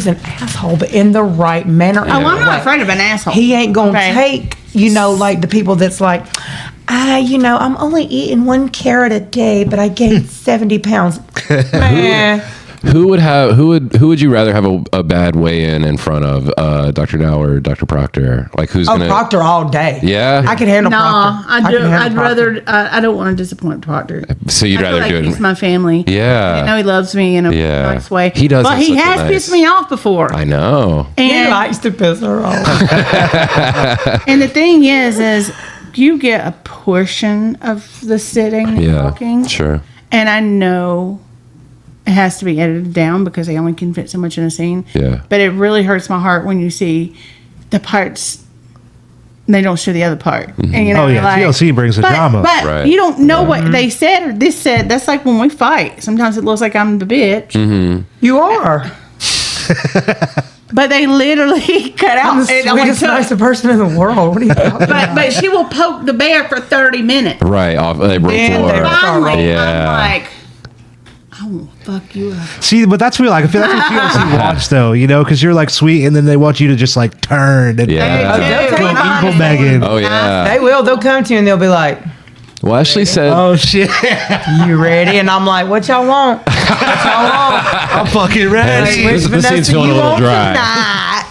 an asshole, but in the right manner. Oh, I'm not afraid of an asshole. He ain't gonna take, like the people that's like, I'm only eating 1 carrot a day, but I gained 70 pounds. Man. who would you rather have a bad weigh-in in front of, Dr. Now or Dr. Proctor? Like who's gonna Proctor all day. Yeah, I could handle No, Proctor. I'd rather. I don't want to disappoint Proctor. So you'd rather do it. He's my family. Yeah. I know he loves me in a nice way. He does, but he has pissed me off before. I know. He And, likes to piss her off. and the thing is you get a portion of the sitting and talking. Sure. And I know it has to be edited down because they only can fit so much in a scene. Yeah. But it really hurts my heart when you see the parts. They don't show the other part. Mm-hmm. And, TLC brings the drama. But Right. you don't know what they said or this said. That's like when we fight. Sometimes it looks like I'm the bitch. Mm-hmm. You are. But they literally cut out. I'm the it only sweetest, took- nicest person in the world. What are you talking about? but she will poke the bear for 30 minutes. Right. Off April Then 4. they're- Finally, Yeah. I'm like, I will fuck you up. See, but that's real. Like, I feel that's what TLC wants, though, because you're like sweet, and then they want you to just like turn and Yeah. They'll take go my evil honest Meghan. Oh yeah. They will. They'll come to you and they'll be like, Well, Ashley said. Oh shit! you ready? And I'm like, what y'all want? What y'all want? I'm fucking ready. This scene's feeling a little dry.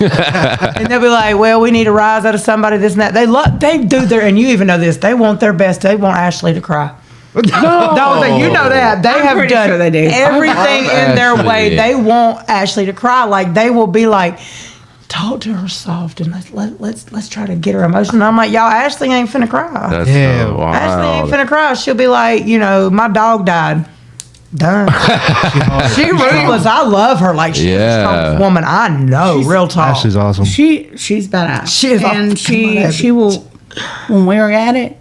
And they'll be like, well, we need a rise out of somebody, this and that. They do their, and you even know this, they want their best. They want Ashley to cry. No, you know that. They have pretty done sure they do. everything in their Ashley. way. They want Ashley to cry. Like, they will be like, talk to her soft and let's try to get her emotional. I'm like, y'all, Ashley ain't finna cry. That's Yeah. so Ashley ain't wild. finna cry. She'll be like, my dog died. Done. She ruthless. I love her. Like, she's the strongest woman I know. Real talk. Ashley's awesome. She's badass. She is and awesome. she will, when we're at it,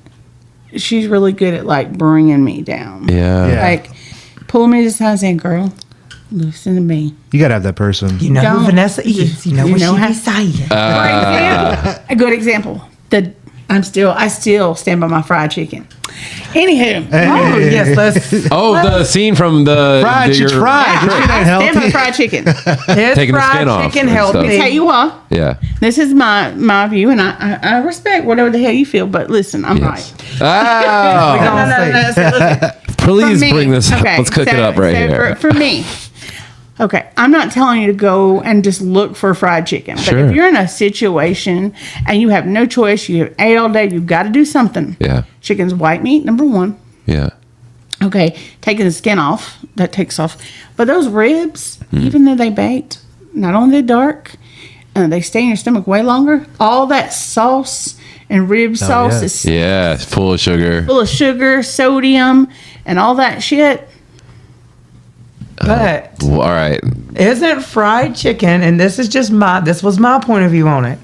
she's really good at like bringing me down. Yeah. Like pulling me to the side and saying, girl, listen to me. You gotta have that person. You know who Don't- Vanessa is. You know what she be saying. For example, a good example. I still stand by my fried chicken. Anywho. Oh, yes, let's. Oh, the scene from the Fried, it's fried. This shit ain't I stand by healthy. fried chicken. His Taking the fried skin off chicken and healthy. stuff. Tell you what, Yeah. this is my view, and I respect whatever the hell you feel, but listen, I'm right. Oh, No, listen. please For me, bring this up. okay, Let's cook it so- up right so here. For me, okay, I'm not telling you to go and just look for fried chicken. But Sure. if you're in a situation and you have no choice, you have ate all day, you've got to do something. Yeah. Chicken's white meat, number one. Yeah. Okay, taking the skin off, that takes off. But those ribs, even though they baked, not only they dark, they stay in your stomach way longer. All that sauce and rib sauce yes. is Yeah. It's full of sugar. full of sugar, sodium, and all that shit. But Well, all right. isn't fried chicken, and this was my point of view on it.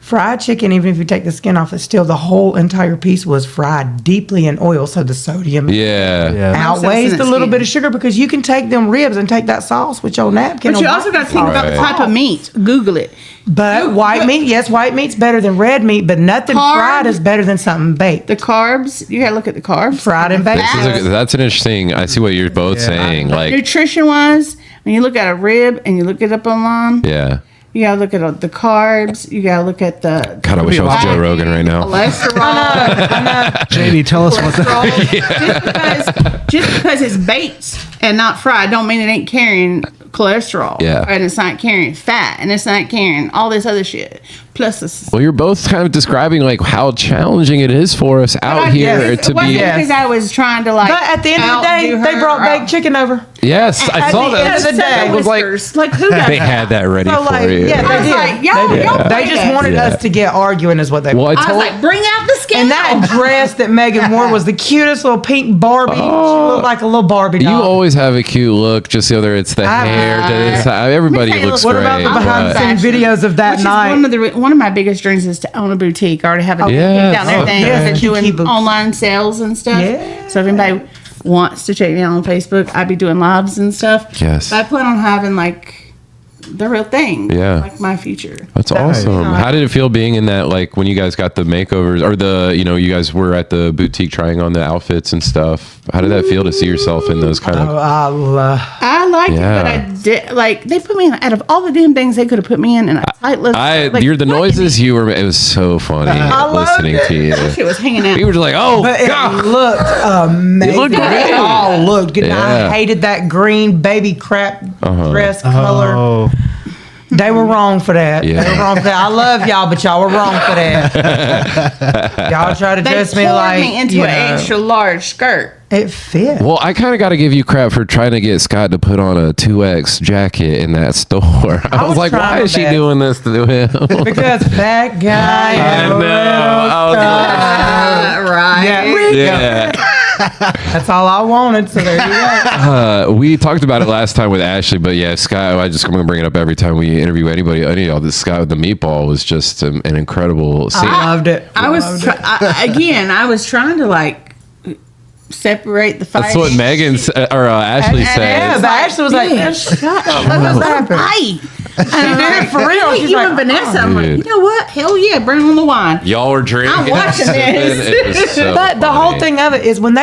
Fried chicken, even if you take the skin off, it's still the whole entire piece was fried deeply in oil, so the sodium Yeah. Yeah. outweighs Most the of little it's bit of sugar because you can take them ribs and take that sauce with your napkin. But you and also wipe got to it think off. about the type of meat. Google it. But white meat, yes, white meat's better than red meat, but nothing Hard. fried is better than something baked. The carbs, you got to look at the carbs. Fried and baked. That's an interesting. I see what you're both saying. Like, Nutrition wise, when you look at a rib and you look it up online, yeah. you got to look at the carbs. You got to look at the God, I wish I was Joe Rogan right now. cholesterol. JD, tell us what the. cholesterol. Just because it's baked and not fried, don't mean it ain't carrying cholesterol. Yeah. And it's not carrying fat, and it's not carrying all this other shit. Plus, this. Well, you're both kind of describing like how challenging it is for us out here It to wasn't be. because I was trying to like. But at the end of the day, outdo they her brought or baked chicken over. Yes, I At saw the that. end of the day, It was like like who does they that? had that ready So, for like, you. yeah, I they was did. like, y'all They did. don't They play just that. wanted us to get arguing, is what they Well, I wanted. I was told. like, bring out the scale. And that dress that Meghan wore was the cutest little pink Barbie. She looked like a little Barbie You doll. always have a cute look, just whether it's the hair to this side. Everybody Let me looks tell What great. about the behind the but- scenes videos of that Which is night? one of the one of my biggest dreams is to own a boutique. I already have a boutique Yes. down there. Oh, Thing. okay. I've been doing Boutique. online sales and stuff. Yeah. So if anybody wants to check me out on Facebook, I'd be doing lives and stuff. Yes. But I plan on having like the real thing. Yeah. Like my future. That's awesome. How did it feel being in that, like when you guys got the makeovers or you guys were at the boutique trying on the outfits and stuff? How did that feel to see yourself in those kind of? I liked Yeah. it, but I did like they put me in out of all the damn things they could have put me in a tight little. You're the noises you were. It was so funny listening to you. Shit was hanging out. You were just like, oh But it god. looked amazing. It looked great. It all looked good. Yeah. I hated that green baby crap dress color. Oh, They were wrong for that. Yeah. They were wrong for that. I love y'all, but y'all were wrong for that. Y'all try to They dress me tore like me into you an know, extra large skirt. It fit. Well, I kind of got to give you crap for trying to get Scott to put on a 2X jacket in that store. I was was like, trying why my is she best. doing this to him? Because that guy. I know. I was Right. Yeah. like, yeah. That's all I wanted. So there you go. We talked about it last time with Ashley, but yeah, Scott, I'm going to bring it up every time we interview anybody. Any of y'all, this Scott with the meatball was just an incredible scene. I loved it. I was I was trying to like separate the fight. That's what Megan or Ashley Yeah, said. but Ashley was like, shut up. what happened? Right. She did it for real. Hey, She's you like, and Vanessa. I'm like, dude. you know what? Hell yeah, bring on the wine. Y'all were drinking. I'm watching this. It was so But the whole funny. thing of it is when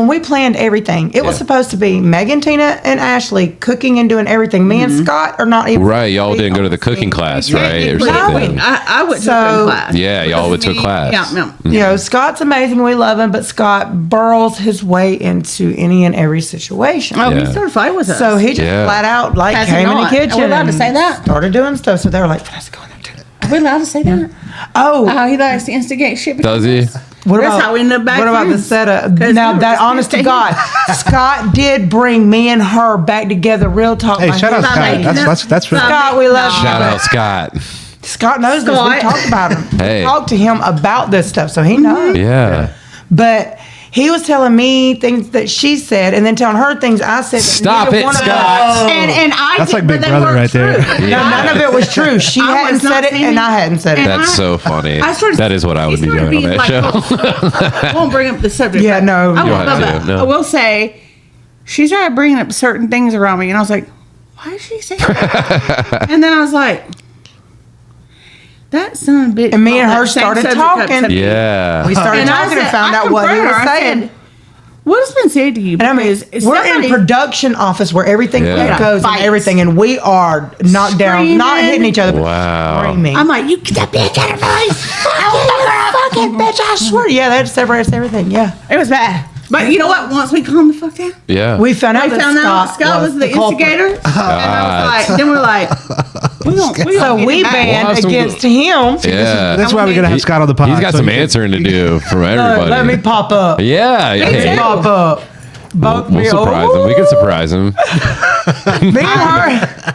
we planned everything, it was supposed to be Megan, Tina, and Ashley cooking and doing everything. Me and Scott are not even. Right, y'all didn't go to the cooking class, right? Or No, something. I went to So- a class. Yeah, y'all went to a Me- class. Yeah, You know, Scott's amazing. We love him, but Scott burrows his way into any and every situation. Oh, Yeah. he started fighting with us. So he just Yeah. flat out like Has he came in the not? kitchen. Are we allowed to and say that? Started doing stuff. So they were like, "Vanessa, go in there too." Are we allowed to say that? Oh, How he likes to instigate shit. Does he? what That's how we end up back What about the friends. setup? 'Cause Now we were that, just honest to saying- God, Scott did bring me and her back together. Real talk. hey, like, shout out he's Scott. like, amazing. That's really Scott, we love you. Shout out Scott. Scott knows this. We Scott. talked about him. Hey. We talked to him about this stuff, so he knows. Yeah. But he was telling me things that she said, and then telling her things I said. That Stop neither it, one of Scott. us- And I That's did, like but Big they Brother weren't right there. true. Yeah. No, none of it was true. She I hadn't was not said it, saying and it. I hadn't said it. And That's I- so funny. I started, That is what I would it be started doing on being that show. I won't bring up the subject. Yeah, but no. I, You will, don't have to, no. I will say, she started bringing up certain things around me, and I was like, why is she saying that? And then I was like, that son of a bitch. And me and brought her that same started subject up talking. to me. Yeah. We started And I talking and said- found I out what he confronted was her. I saying. said, what has been said to you? And I mean, Because we're somebody- in production office where everything Yeah. goes and Fights. everything, and we are knocked down, not Screaming. hitting each other, but Wow. screaming. I'm like, you get that bitch out of my face. fucking bitch, I swear. Yeah, they had to separate us everything. Yeah. It was bad. But you know what? Once we calmed the fuck down, Yeah. We found out we that found out Scott was the culprit. instigator. And I was like, then we're like, So we We'll banned have some- against him. Yeah. That's why we're gonna have Scott on the pod. He's got so some he can- answering to do from everybody. Let me pop up. Yeah. Let me Hey, pop up. Both we'll surprise him. We can surprise him. Me and her.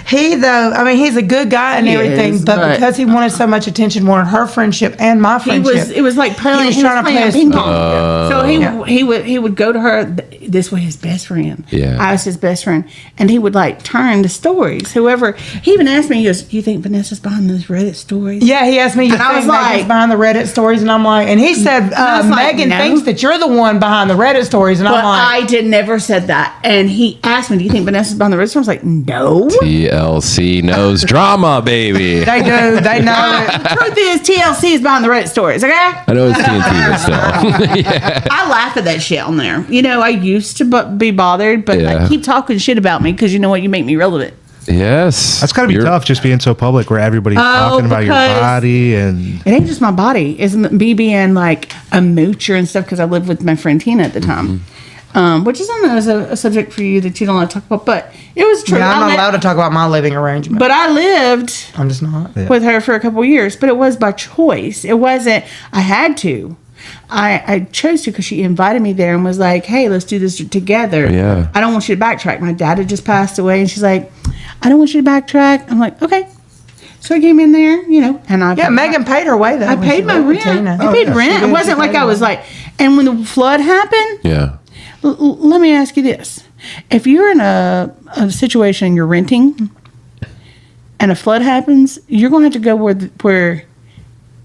He though, I mean, he's a good guy and He everything, is, but but- because he wanted so much attention, wanted her friendship and my He friendship. was. It was like playing. He was he trying to playing play us- ping pong. So Yeah. he would go to her. This was his best friend. Yeah. I was his best friend, and he would like turn the stories. Whoever he even asked me, he goes, "Do you think Vanessa's behind those Reddit stories?" Yeah, he asked me. You And I think was Megan's like- behind the Reddit stories, and I'm like, and he said I was like, Megan no. thinks that you're the one behind the Reddit stories, and But I'm like, I did never said that. And he asked me, "Do you think Vanessa's behind the Reddit stories?" I was like, "No." TLC knows drama, baby. they do, they know it. The truth is, TLC is behind the Reddit stories. Okay. I know it's TNT, but still. Yeah. I laugh at that shit on there. You know, I used to be bothered, but Yeah. like, keep talking shit about me because you know what? You make me relevant. Yes. That's gotta be You're- tough, just being so public, where everybody's talking about your because- body and. It ain't just my body. It's me being like a moocher and stuff because I lived with my friend Tina at the time. Which is, I know, is a subject for you that you don't want to talk about, but it was true. Yeah, I'm I not li- allowed to talk about my living arrangement. But I lived I'm just not. with her for a couple of years, but it was by choice. It wasn't, I had to. I chose to because she invited me there and was like, hey, let's do this together. Yeah. I don't want you to backtrack. My dad had just passed away, and she's like, I don't want you to backtrack. I'm like, okay. So I came in there, you know, and I Yeah, Megan paid her way though. I when paid she my lived with rent. Tina. I paid She rent. did. It wasn't She like paid I was her. like, and when the flood happened, Yeah. let me ask you this. If you're in a situation and you're renting, and a flood happens, you're going to have to go where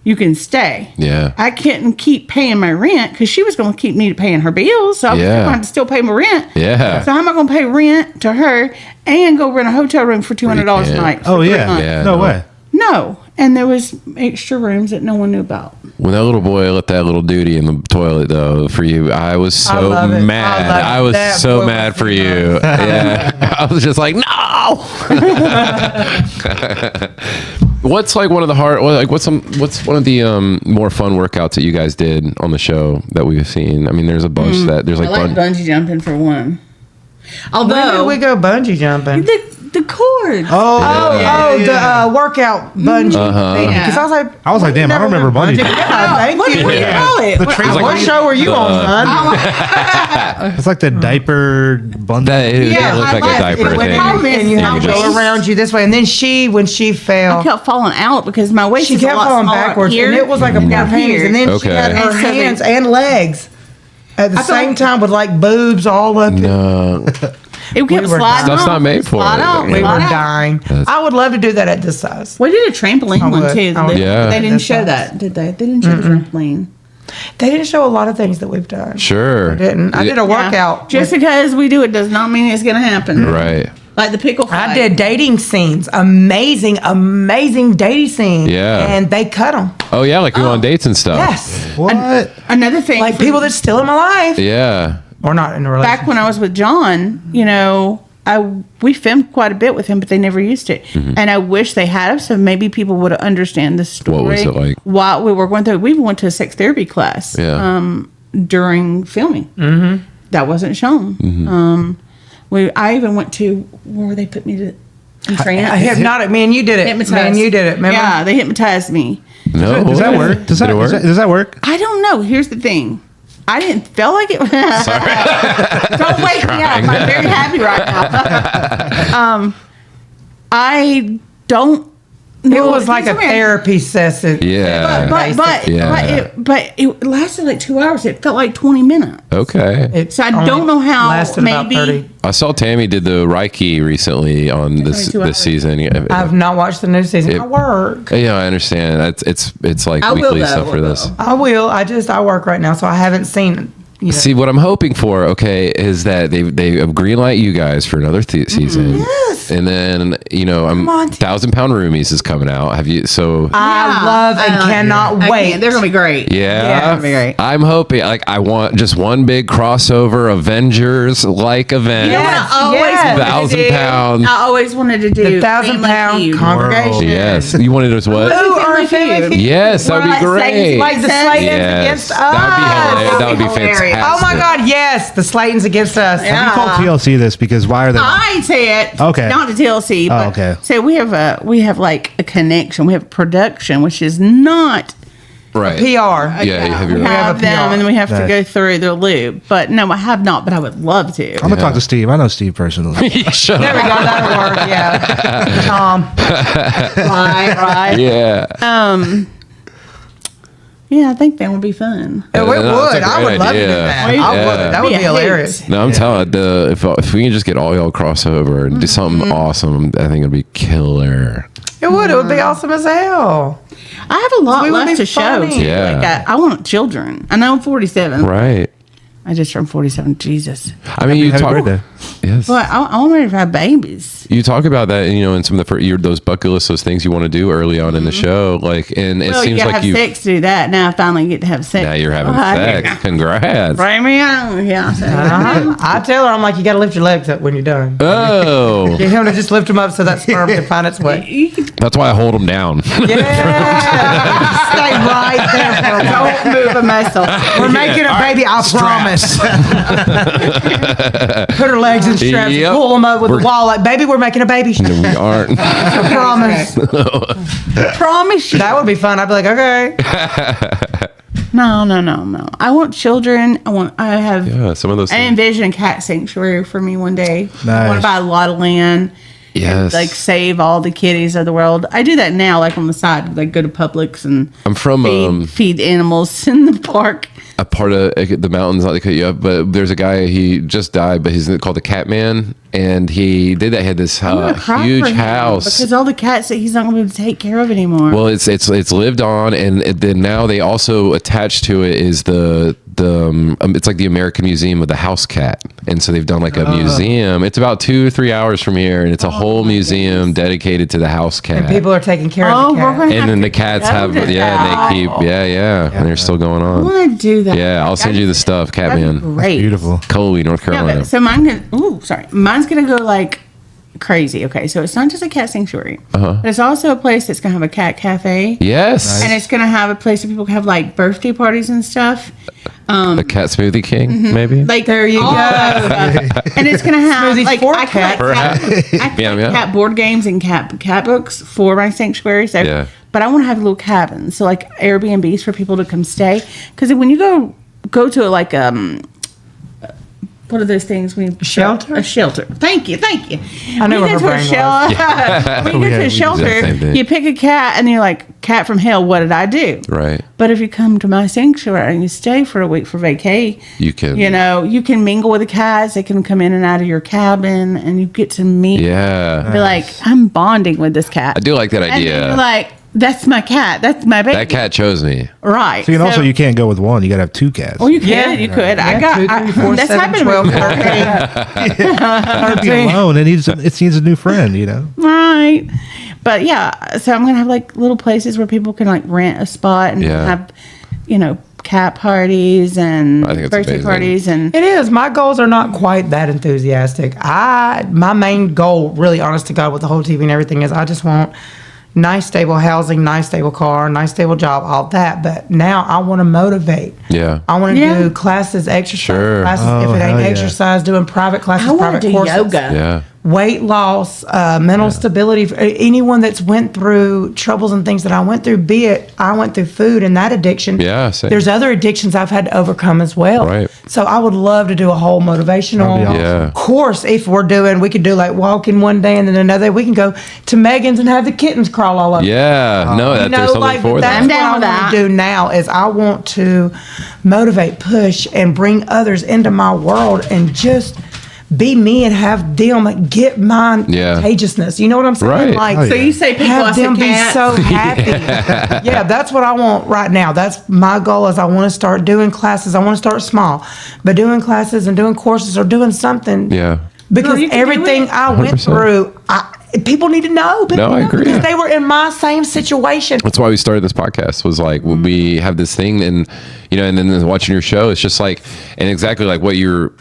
you can stay. Yeah. I couldn't keep paying my rent because she was going to keep me paying her bills. So I was going to still pay my rent. Yeah. So how am I going to pay rent to her and go rent a hotel room for $200 a night? Oh, for 3 yeah. months? No way. No. And there was extra rooms that no one knew about. When that little boy let that little duty in the toilet, though, for you, I was so mad. I was so mad for you. Yeah. I was just like, no. What's like one of the what's one of the more fun workouts that you guys did on the show that we've seen? I mean, there's a bunch there's like, I like bungee jumping for one. Although when did we go bungee jumping? The cord. The workout bungee thing. Because I was like, damn, I remember bungee. Yeah, thank you. What do you call it? What show were you on, son? It's like the diaper bungee. It looked like a diaper thing. And you have to go around you this way. And then when she fell, I kept falling out because my waist she is a kept lot falling smaller backwards. here And it was like a pair of panties. And then she had her And so hands and legs at the same time with like boobs all up. No. It kept sliding Stuff's out. not made for Slide it. out, We were slide out. dying. I would love to do that at this size. We did a trampoline one would. too. I would. Yeah. They didn't This show size. that, did they? They didn't show the trampoline. They didn't show a lot of things that we've done. Sure. I didn't. I did a workout. Just because we do it does not mean it's going to happen. Right. Like the pickle fight. I did dating scenes. Amazing dating scenes. Yeah. And they cut them. Oh yeah, like you on dates and stuff. Yes. What? Another thing. Like people that's still in my life. Yeah. Or not in a relationship. Back when I was with John, we filmed quite a bit with him, but they never used it. And I wish they had, so maybe people would understand the story. What was it like? While we were going through, we even went to a sex therapy class during filming. Mm-hmm. That wasn't shown. I even went to where they put me to trance. Hypnotic. Man, you did it. Hypnotized. Man, you did it. Remember? Yeah, they hypnotized me. No. Does that work? Does Did it work? does that work? I don't know. Here's the thing. I didn't feel like it. Don't wake me up. I'm very happy right now. I don't know. It was like a therapy session. Yeah. But it lasted like 2 hours. It felt like 20 minutes. Okay. So I don't know how. Lasted about 30. I saw Tammy did the Reiki recently on this 22 hours. season. Yeah, I've not watched the new season. I work. yeah, I understand. It's like I will, weekly though. stuff for this. I will. I work right now, so I haven't seen. See, what I'm hoping for, okay, is that they greenlight you guys for another season. Yes. And then, on, 1,000-Pound Roomies is coming out. Have you? So I love and cannot wait. They're gonna be great. yeah, They're gonna be great. I'm hoping. Like, I want just one big crossover Avengers like event. You know what I always Yes. wanted to do? 1,000 pound. I always wanted to do The 1,000-pound Family Feud. congregation. Yes, you wanted us what? Who are family feud? Yes, that would be great. Like the Slaytons against us. That would be fantastic. Oh my God, yes, the Slaytons against us. Yeah. You told TLC this because why are they? I say it. Okay. Not to TLC. But okay. So we have like a connection. We have production, which is not. Right. PR. Yeah, you have We your have a them, PR. and then we have to Nice. go through their loop. But no, I have not. But I would love to. I'm gonna talk to Steve. I know Steve personally. Shut There we up. go. That'll work. Yeah. Tom. right. Yeah. Yeah, I think that would be fun. It No, would. that's a I would great love to do idea. that. Yeah. I would. That would Be be a hoot. hilarious. No, I'm telling you, if we can just get all y'all crossover and do something awesome, I think it'd be killer. It would. It would be awesome as hell. I have a lot We would left be to show. funny. Too. Yeah. Like I want children. I know I'm 47. Right. I just turned 47. Jesus. I mean, you Happy talk. birthday. Yes. But I'm ready to have babies. You talk about that, in some of those bucket lists, those things you want to do early on in the show, and it Well, you seems gotta like have you. sex to do that. Now I finally get to have sex. Now you're having Oh, sex. Congrats. Bring me on. Yeah. So. I tell her, I'm like, you got to lift your legs up when you're done. Oh, Get him to just lift them up so that sperm can find its way. You can that's why I hold them down. Yeah. Stay right there for a moment. don't move a muscle. We're making a baby, I promise. Put her legs in straps, Yep. pull them up with We're- the wall. Like, baby, we're making a baby. No, we aren't. I promise. Promise you. That would be fun. I'd be like, okay. No. I want children. I have. Yeah, some of those I things. envision a cat sanctuary for me one day. I want Nice. to buy a lot of land Yes. Like save all the kitties of the world. I do that now, like on the side, like go to Publix and I'm from feed animals in the park. a part of the mountains, not to cut you up, but there's a guy, he just died, but he's called the Cat Man, and he did that. He had this huge house because all the cats that he's not going to be able to take care of anymore. Well, it's lived on, and then now they also attached to it is the it's like the American Museum of the House Cat, and so they've done like a museum. It's about 2 or 3 hours from here, and it's a whole museum dedicated to the house cat. And people are taking care of the cat. And then the cats have and they keep and they're still going I on. want to do that. Yeah, I'll send you the stuff, Catman. Great. Beautiful. Coley, North Carolina. So mine's gonna go like crazy. Okay, so it's not just a cat sanctuary, but it's also a place that's gonna have a cat cafe. Yes. And it's gonna have a place where people can have like birthday parties and stuff. The cat smoothie king, maybe. Like There you all go. that stuff. And it's gonna have Smoothies like for I collect Yeah. cat board games and cat books for my sanctuary. So, Yeah. but I want to have little cabins, so like Airbnbs for people to come stay. Because when you go to like what are those things? Shelter? A shelter. Thank you. I know When you what go her to a brain shelter, when you go to we a do the shelter, same thing. you pick a cat and you're like, cat from hell. What did I do? Right. But if you come to my sanctuary and you stay for a week for vacay, You can. you can mingle with the cats. They can come in and out of your cabin, and you get to meet. Yeah. Be like, I'm bonding with this cat. I do like that And then idea. you're like, that's my cat. That's my baby. That cat chose me. Right. See, and also you can't go with one. You got to have 2 cats. Well, you could. Yeah. You could. Yeah, I got. 2, 3, 4, that's 7, happened 12, with me. 13. Be alone. It needs a new friend. Right. But yeah, so I'm gonna have like little places where people can like rent a spot and Yeah. have, cat parties and I think it's birthday amazing. parties and. It is. My goals are not quite that enthusiastic. My main goal, really honest to God, with the whole TV and everything is I just want nice, stable housing, nice, stable car, nice, stable job, all that. But now I want to motivate. Yeah. I want to Yeah. do classes, exercise Sure. classes. Oh, If it hell ain't yeah. exercise, doing private classes, I want private to do courses. yoga. Yeah. Weight loss, mental stability. For anyone that's went through troubles and things that I went through, be it I went through food and that addiction. Yeah, same. There's other addictions I've had to overcome as well. Right. So I would love to do a whole motivational That'd be awesome. Yeah. course. If we could do like walking one day and then another day we can go to Megan's and have the kittens crawl all over. Yeah. No, that there's something for that's that. I'm down what with I that. want to do now is I want to motivate, push, and bring others into my world and just be me and have them get my Yeah. contagiousness. You know what I'm saying? Right. Like, Oh, So yeah. you say people have I say them be cats. so happy. Yeah, that's what I want right now. That's my goal is I want to start doing classes. I want to start small, but doing classes and doing courses or doing something. Yeah. Because Girl, you can do everything it. I went 100%. through, people need to know. People No, I know agree. because they were in my same situation. That's why we started this podcast was like when we have this thing and and then watching your show, it's just like, and exactly like what you're,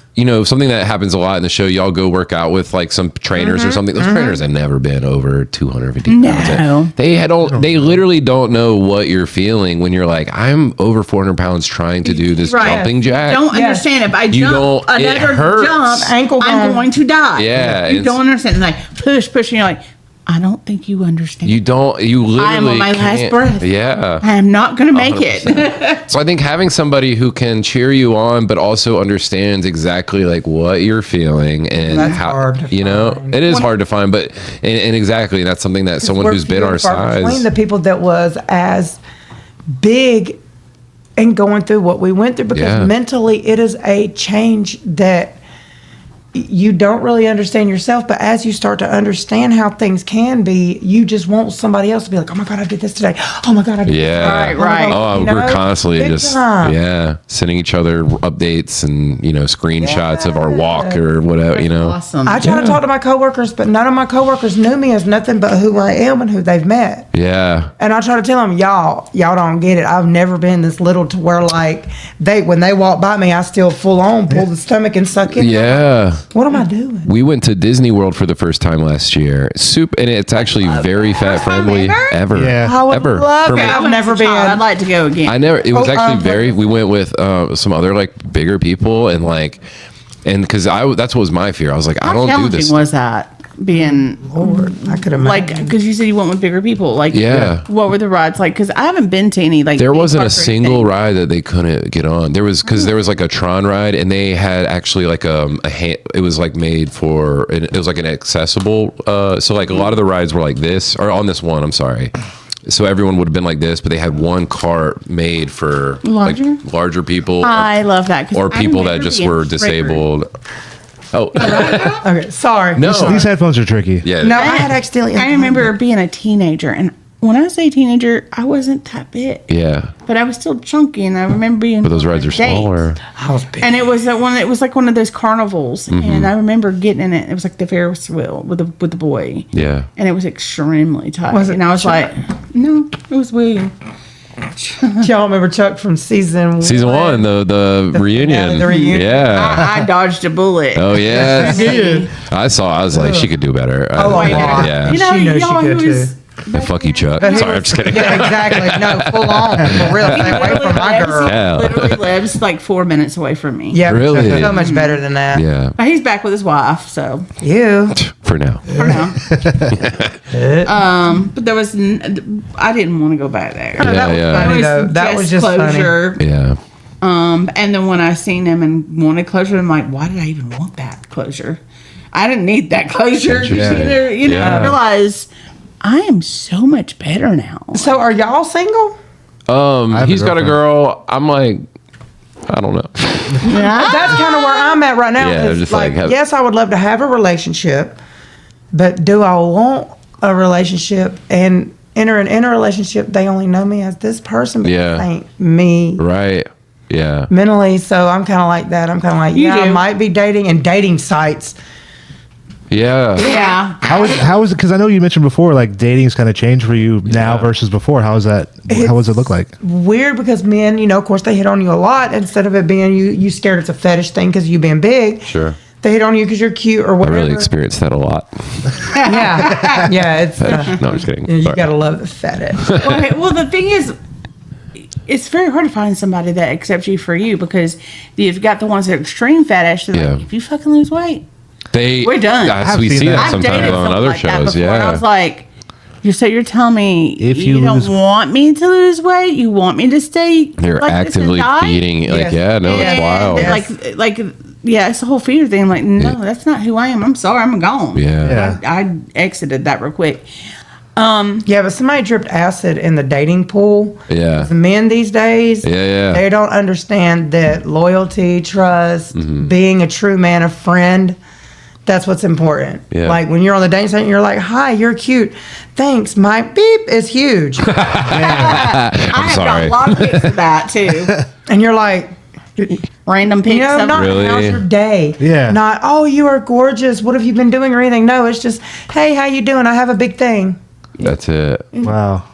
something that happens a lot in the show, y'all go work out with like some trainers or something. Those trainers have never been over 250 pounds. No. They literally don't know what you're feeling when you're like, I'm over 400 pounds trying to do this Right. jumping jack. Don't understand if I You jump don't- it another hurts. jump, Ankle I'm gone. going to die. Yeah, You it's- don't understand. Like push, and you're like, I don't think you understand. You literally I am on my last can't- breath. Yeah. I am not going to make it. So I think having somebody who can cheer you on, but also understands exactly like what you're feeling and That's how, hard to find. it is hard to find, but, and exactly. That's something that someone We're who's been few our and far size. between the people that was as big and going through what we went through because Yeah. mentally it is a change that you don't really understand yourself, but as you start to understand how things can be, you just want somebody else to be like, oh my God, I did this today. Oh my God, I did Yeah. this. Right. Oh, You we're know? constantly Big just, time. sending each other updates and, screenshots of our walk or whatever, Awesome. I try to talk to my coworkers, but none of my coworkers knew me as nothing but who I am and who they've met. Yeah. And I try to tell them, y'all don't get it. I've never been this little to where like when they walk by me, I still full on pull the stomach and suck it. Yeah. What am I doing? We went to Disney World for the first time last year. And it's actually very fat friendly ever. Yeah. I would Ever. love For it. me. I've never been. I'd like to go again. I never. It was Oh, actually we went with some other like bigger people and because that's what was my fear. I was like, I How don't do challenging this. was that? being Lord, I could imagine. like, because you said you went with bigger people. Like, Yeah. what were the rides like? Because I haven't been to any like. There theme wasn't a parks or single anything. ride that they couldn't get on. There was because there was like a Tron ride, and they had actually like it was like made for it was like an accessible. So like a lot of the rides were like this, or on this one. I'm sorry. So everyone would have been like this, but they had one cart made for Larger? like larger people, I love that. 'Cause or I people that remember just being were triggered. disabled. Oh, Okay, sorry. no. These headphones are tricky. Yeah. No, I had accidentally. I remember being a teenager, and when I say teenager, I wasn't that big, Yeah. but I was still chunky, and I remember being. But those on rides are dates. smaller. I was big. And it was that one. It was like one of those carnivals, and I remember getting in it. It was like the Ferris wheel with the boy, Yeah. and it was extremely tight. Was it and I was Chuck? like, no, it was William. Y'all remember Chuck from season Season 1, the reunion. the reunion. Yeah. I dodged a bullet. Oh yes. did. I was like, she could do better. Oh, a lot. Yeah. You know, She knows she y'all could, who was- too. And fuck you, Chuck. But he Sorry, I'm was- just kidding. Yeah, exactly. No, full on. For real. Stay away from my girl. Yeah. Literally lives like 4 minutes away from me. Yeah, Really? really. So much better than that. Yeah. But he's back with his wife, so You. For now. for now. But there was, I didn't want to go back there. Yeah, that was yeah. funny, It was though. That was just funny. closure. Yeah. And then when I seen him and wanted closure, I'm like, why did I even want that closure? I didn't need that closure. Yeah. You know, Yeah. I realized I am so much better now. So are y'all single? have a He's got a girlfriend. girl. I'm like, I don't know. That's kind of where I'm at right now. Yeah, It's just like have- yes, I would love to have a relationship, but do I want a relationship and enter in a relationship? They only know me as this person, but Yeah. this ain't me Right. Yeah. mentally. So I'm kind of like that. I'm kind of like, You yeah, I do. might be dating and dating sites. Yeah. Yeah. How is it? Because I know you mentioned before, like dating's kind of changed for you now versus before. How is that? How does it look like? Weird because men, you know, of course, they hit on you a lot instead of it being you scared it's a fetish thing because you being big. Sure. They hit on you because you're cute or I whatever. really experienced that a lot. Yeah, yeah. It's No, I'm just kidding. you Sorry. gotta love the fetish. Okay, well, the thing is, it's very hard to find somebody that accepts you for you because you've got the ones that are extreme fetish. They're Yeah. like, if you fucking lose weight, We're done. I've We seen see that. that I've sometimes dated on someone other like that shows. before, and I Yeah. was like, you're telling me If you you don't lose- want me to lose weight? You want me to stay? They're like this and actively die? feeding. Like, Yes. yeah, no, it's And, wild. Yes. Like, yeah, it's the whole fear thing. I'm like, no, that's not who I am. I'm sorry, I'm gone. Yeah. I exited that real quick. Yeah, but somebody dripped acid in the dating pool. Yeah. The men these days, Yeah. they don't understand that loyalty, trust, Mm-hmm. being a true man, a friend, that's what's important. Yeah. Like when you're on the dating site and you're like, hi, you're cute. Thanks, my beep is huge. I have sorry. got a lot of pics of that too. And you're like, Random pics you know, of not Really? how's your day. Yeah. Not, oh, you are gorgeous. What have you been doing or anything? No, it's just, hey, how you doing? I have a big thing. That's it. Wow.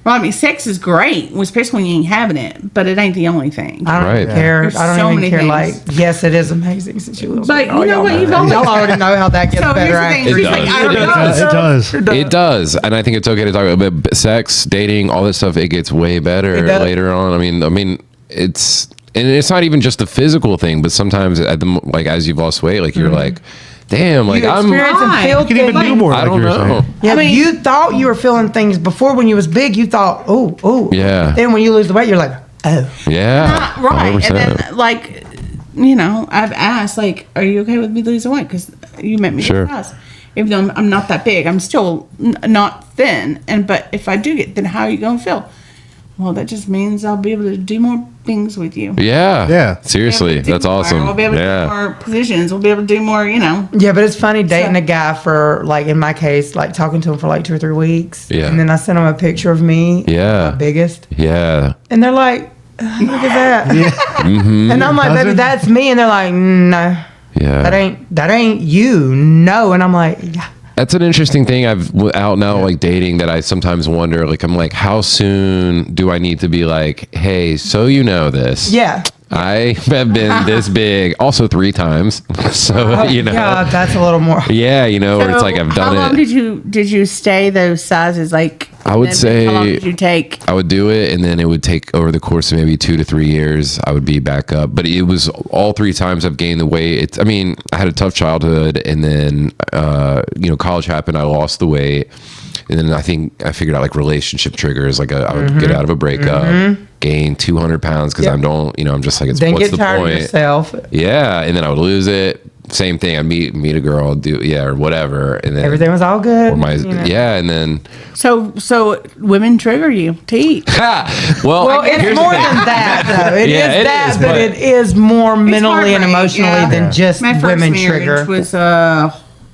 Well, I mean, sex is great, especially when you ain't having it, but it ain't the only thing. I don't Right. even care. There's I don't so even many care. things. Like, yes, it is amazing since you live. But you know what? You've Y'all always already know how that gets So better. here's the thing. It She's like, does. I don't It know. It does. It does, and I think it's okay to talk about but sex, dating, all this stuff. It gets way better It does. later on. I mean, it's and it's not even just a physical thing, but sometimes at the like as you've lost weight, like you're like, damn, like You I'm. experience and Why? feel You can even things. do more. I like don't you were know. saying. Yeah, I mean- you thought you were feeling things before when you was big. You thought, oh. Yeah. Then when you lose the weight, you're like, oh. Yeah, Not right. 100%. And then, like, you know, I've asked, like, are you okay with me losing weight? Because you met me Sure. this size. Even though I'm not that big, I'm still not thin. But if I do get thin, how are you going to feel? Well, that just means I'll be able to do more things with you. yeah, Yeah. Seriously, that's awesome. We'll be able to do Yeah, more positions. We'll be able to do more, you know. Yeah, but it's funny dating a guy for, like, in my case, like, talking to him for, like, 2 or 3 weeks. Yeah. And then I sent him a picture of me. Yeah. My biggest. yeah. And they're like, look at that. Mm-hmm. And I'm like, baby, Cousin? that's me. And they're like, no, Yeah. that ain't you. No. And I'm like, yeah. That's an interesting thing. I've out now like dating that I sometimes wonder. Like I'm like, how soon do I need to be like, hey, so you know this? Yeah. I have been this big, also 3 times. So, Yeah, that's a little more. Yeah, where it's like I've done How long it. did you stay those sizes? Like, I would say, how long did you take? I would do it, and then it would take over the course of maybe 2 to 3 years, I would be back up. But it was all 3 times I've gained the weight. I had a tough childhood, and then, college happened. I lost the weight. And then I think I figured out like relationship triggers. Like I would get out of a breakup, gain 200 pounds because I'm just like, Then what's get the tired point? of yourself. Yeah, and then I would lose it. Same thing. I'd meet a girl, or whatever, and then Everything was all good. and then So women trigger you to eat. Well, it's here's the more thing. than that, though. It Yeah, is it that, is, but but- it is more mentally and heartbreak, emotionally than just My first women marriage trigger. was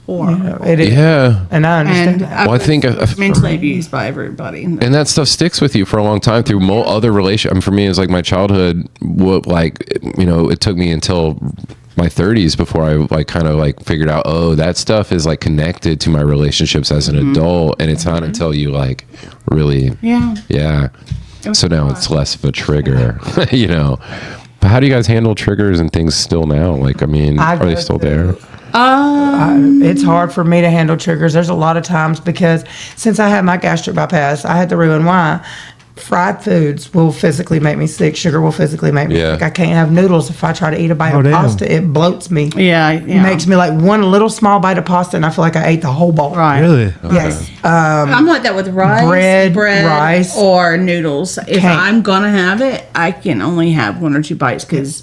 horrible. It is. yeah. And I understand And that. Well, I think mentally abused by everybody. and that stuff sticks with you for a long time through other relationships. For me, it was like my childhood. It took me until my 30s before I figured out, that stuff is like connected to my relationships as an adult, and it's not until you like really, Yeah. So now it's less of a trigger, But how do you guys handle triggers and things still now? Like, are they still there? It's hard for me to handle triggers. There's a lot of times because since I had my gastric bypass, I had to ruin why. Fried foods will physically make me sick. Sugar will physically make me sick. I can't have noodles if I try to eat a bite of pasta. It bloats me. Yeah. It makes me like one little small bite of pasta and I feel like I ate the whole bowl. Right. Really? Yes. I'm like that with rice, bread, rice, or noodles. If Can't. I'm gonna have it, I can only have 1 or 2 bites because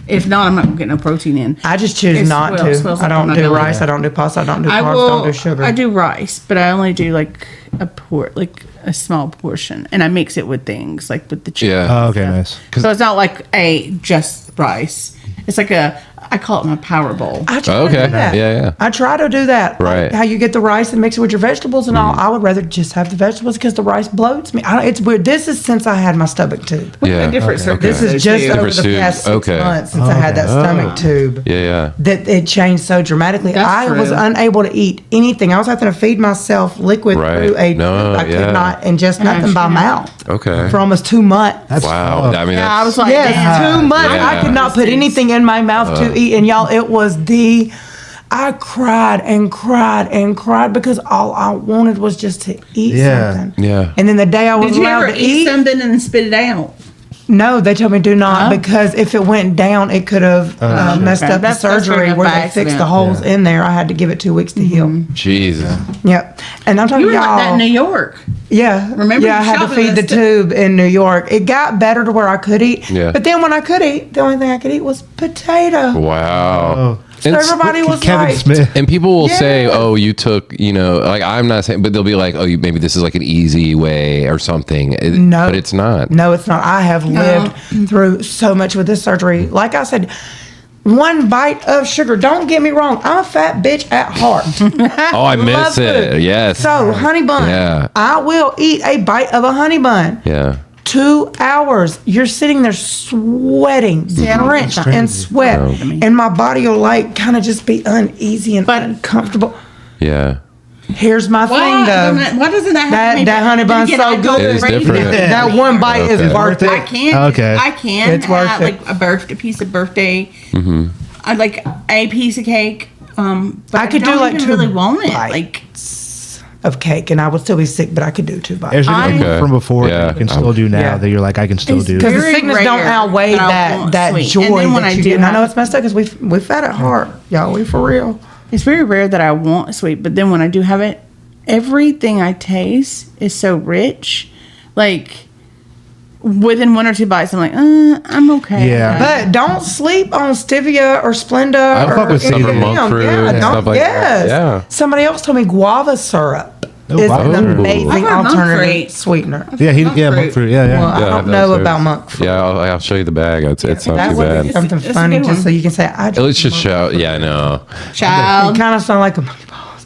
if not, I'm not gonna get no protein in. I just choose not to. Smells I like don't I'm do not rice. gonna- I don't do pasta. I don't do carbs. Don't do sugar. I do rice, but I only do like a small portion, and I mix it with things like with the chicken. Yeah. Oh, okay, nice. So it's not like just rice. It's like I call it my power bowl. I try Okay. to do that. Yeah. I try to do that. Right. Like how you get the rice and mix it with your vegetables and all. I would rather just have the vegetables because the rice bloats me. It's weird. This is since I had my stomach tube. Yeah. A different circuit. This is just over Different the tube. past 6 Okay. months since I had that stomach tube. Yeah. That it changed so dramatically. That's I was true. unable to eat anything. I was having to feed myself liquid Right. through a No, I yeah. could not ingest nothing by sure. mouth Okay. for almost 2 months. Wow. I mean, Yeah, I was that's, like, Yes, damn. 2 months. Yeah. I could not put anything in my mouth to eat. And y'all, it was I cried and cried and cried because all I wanted was just to eat something. Yeah. And then the day I was Did you allowed ever to eat eat, something and then spit it out? no, they told me do not Oh. because if it went down, it could have messed Okay. up the That's surgery fair where enough they by fixed the accident. holes in there. I had to give it 2 weeks to heal. Jesus. Yep. And I'm talking You were y'all. like that in New York. Yeah. Remember Yeah, I you had to shot feed with the us tube in New York. It got better to where I could eat. Yeah. But then when I could eat, the only thing I could eat was potato. Wow. Oh. So And- everybody was Kevin like, Smith. And people will say, Yeah. "Oh, you took, like I'm not saying, but they'll be like, "Oh, maybe this is like an easy way or something." No. But it's not. No, it's not. I have lived through so much with this surgery. Like I said, 1 bite of sugar. Don't get me wrong. I'm a fat bitch at heart. Oh, I miss Love it. food. Yes. So, honey bun. Yeah. I will eat a bite of a honey bun. Yeah. 2 hours. You're sitting there sweating, drenched in crazy. sweat. And my body will like kind of just be uneasy and uncomfortable. Yeah. Here's my thing though. Why doesn't that happen? to me? That honey Then bun's again, so I go good. It is crazy. different. That 1 bite Okay. is worth I it. can. Okay. I can. It's worth have, it. like a piece of birthday. I like a piece of cake. But I could do don't like even 2 really want it. bites Like of cake, and I would still be sick, but I could do 2 bites. There's anything Okay. from before Yeah. that you can still do now Yeah. that you're like, I can still do. Because the very sickness don't rare outweigh that I that want that sweet. joy And then when that I you do get. And I know have- it's messed up because we fat at heart, y'all. We for real. it's very rare that I want sweet, but then when I do have it, everything I taste is so rich. Like within 1 or 2 bites, I'm like, I'm okay. Yeah. But don't sleep on stevia or Splenda I or fuck with any summer of monk them. fruit Yeah, and don't- stuff like that. yes. Yeah. Somebody else told me guava syrup is guava an syrup. amazing I've heard monk alternative fruit. sweetener. Yeah, Monk monk fruit. fruit. Yeah, yeah. Well, I Yeah, don't that's know it. about monk fruit. Yeah, I'll show you the bag. It's not That too would bad. be something It's a funny good just one. so you can say, I Let's just show. Yeah, no. You Child. kind of sound like a monkey balls.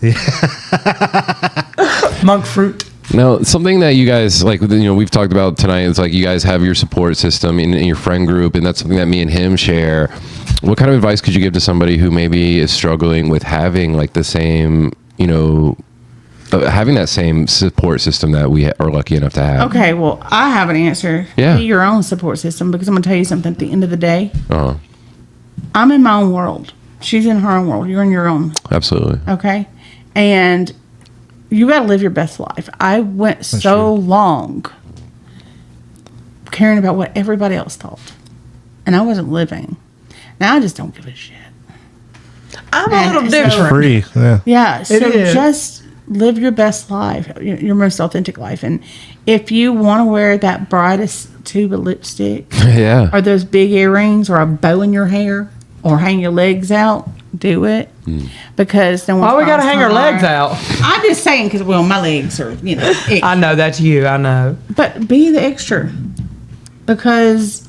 Monk fruit. Now, something that you guys like, we've talked about tonight is like you guys have your support system in your friend group, and that's something that me and him share. What kind of advice could you give to somebody who maybe is struggling with having like the same, having that same support system that we are lucky enough to have. Okay, well, I have an answer. Yeah. Be your own support system, because I'm going to tell you something at the end of the day. Uh-huh. I'm in my own world. She's in her own world. You're in your own. Absolutely. Okay? And you got to live your best life. I went so long caring about what everybody else thought, and I wasn't living. Now I just don't give a shit. I'm a And little so- It's different. free. Yeah. Yeah, so is. just live your best life, your most authentic life. And if you want to wear that brightest tube of lipstick, Yeah. or those big earrings, or a bow in your hair, or hang your legs out, do it. Because no one's Why we gotta promised hang our tomorrow. legs out? I'm just saying, because, well, my legs are, ick. I know that's you. I know. But be the extra, because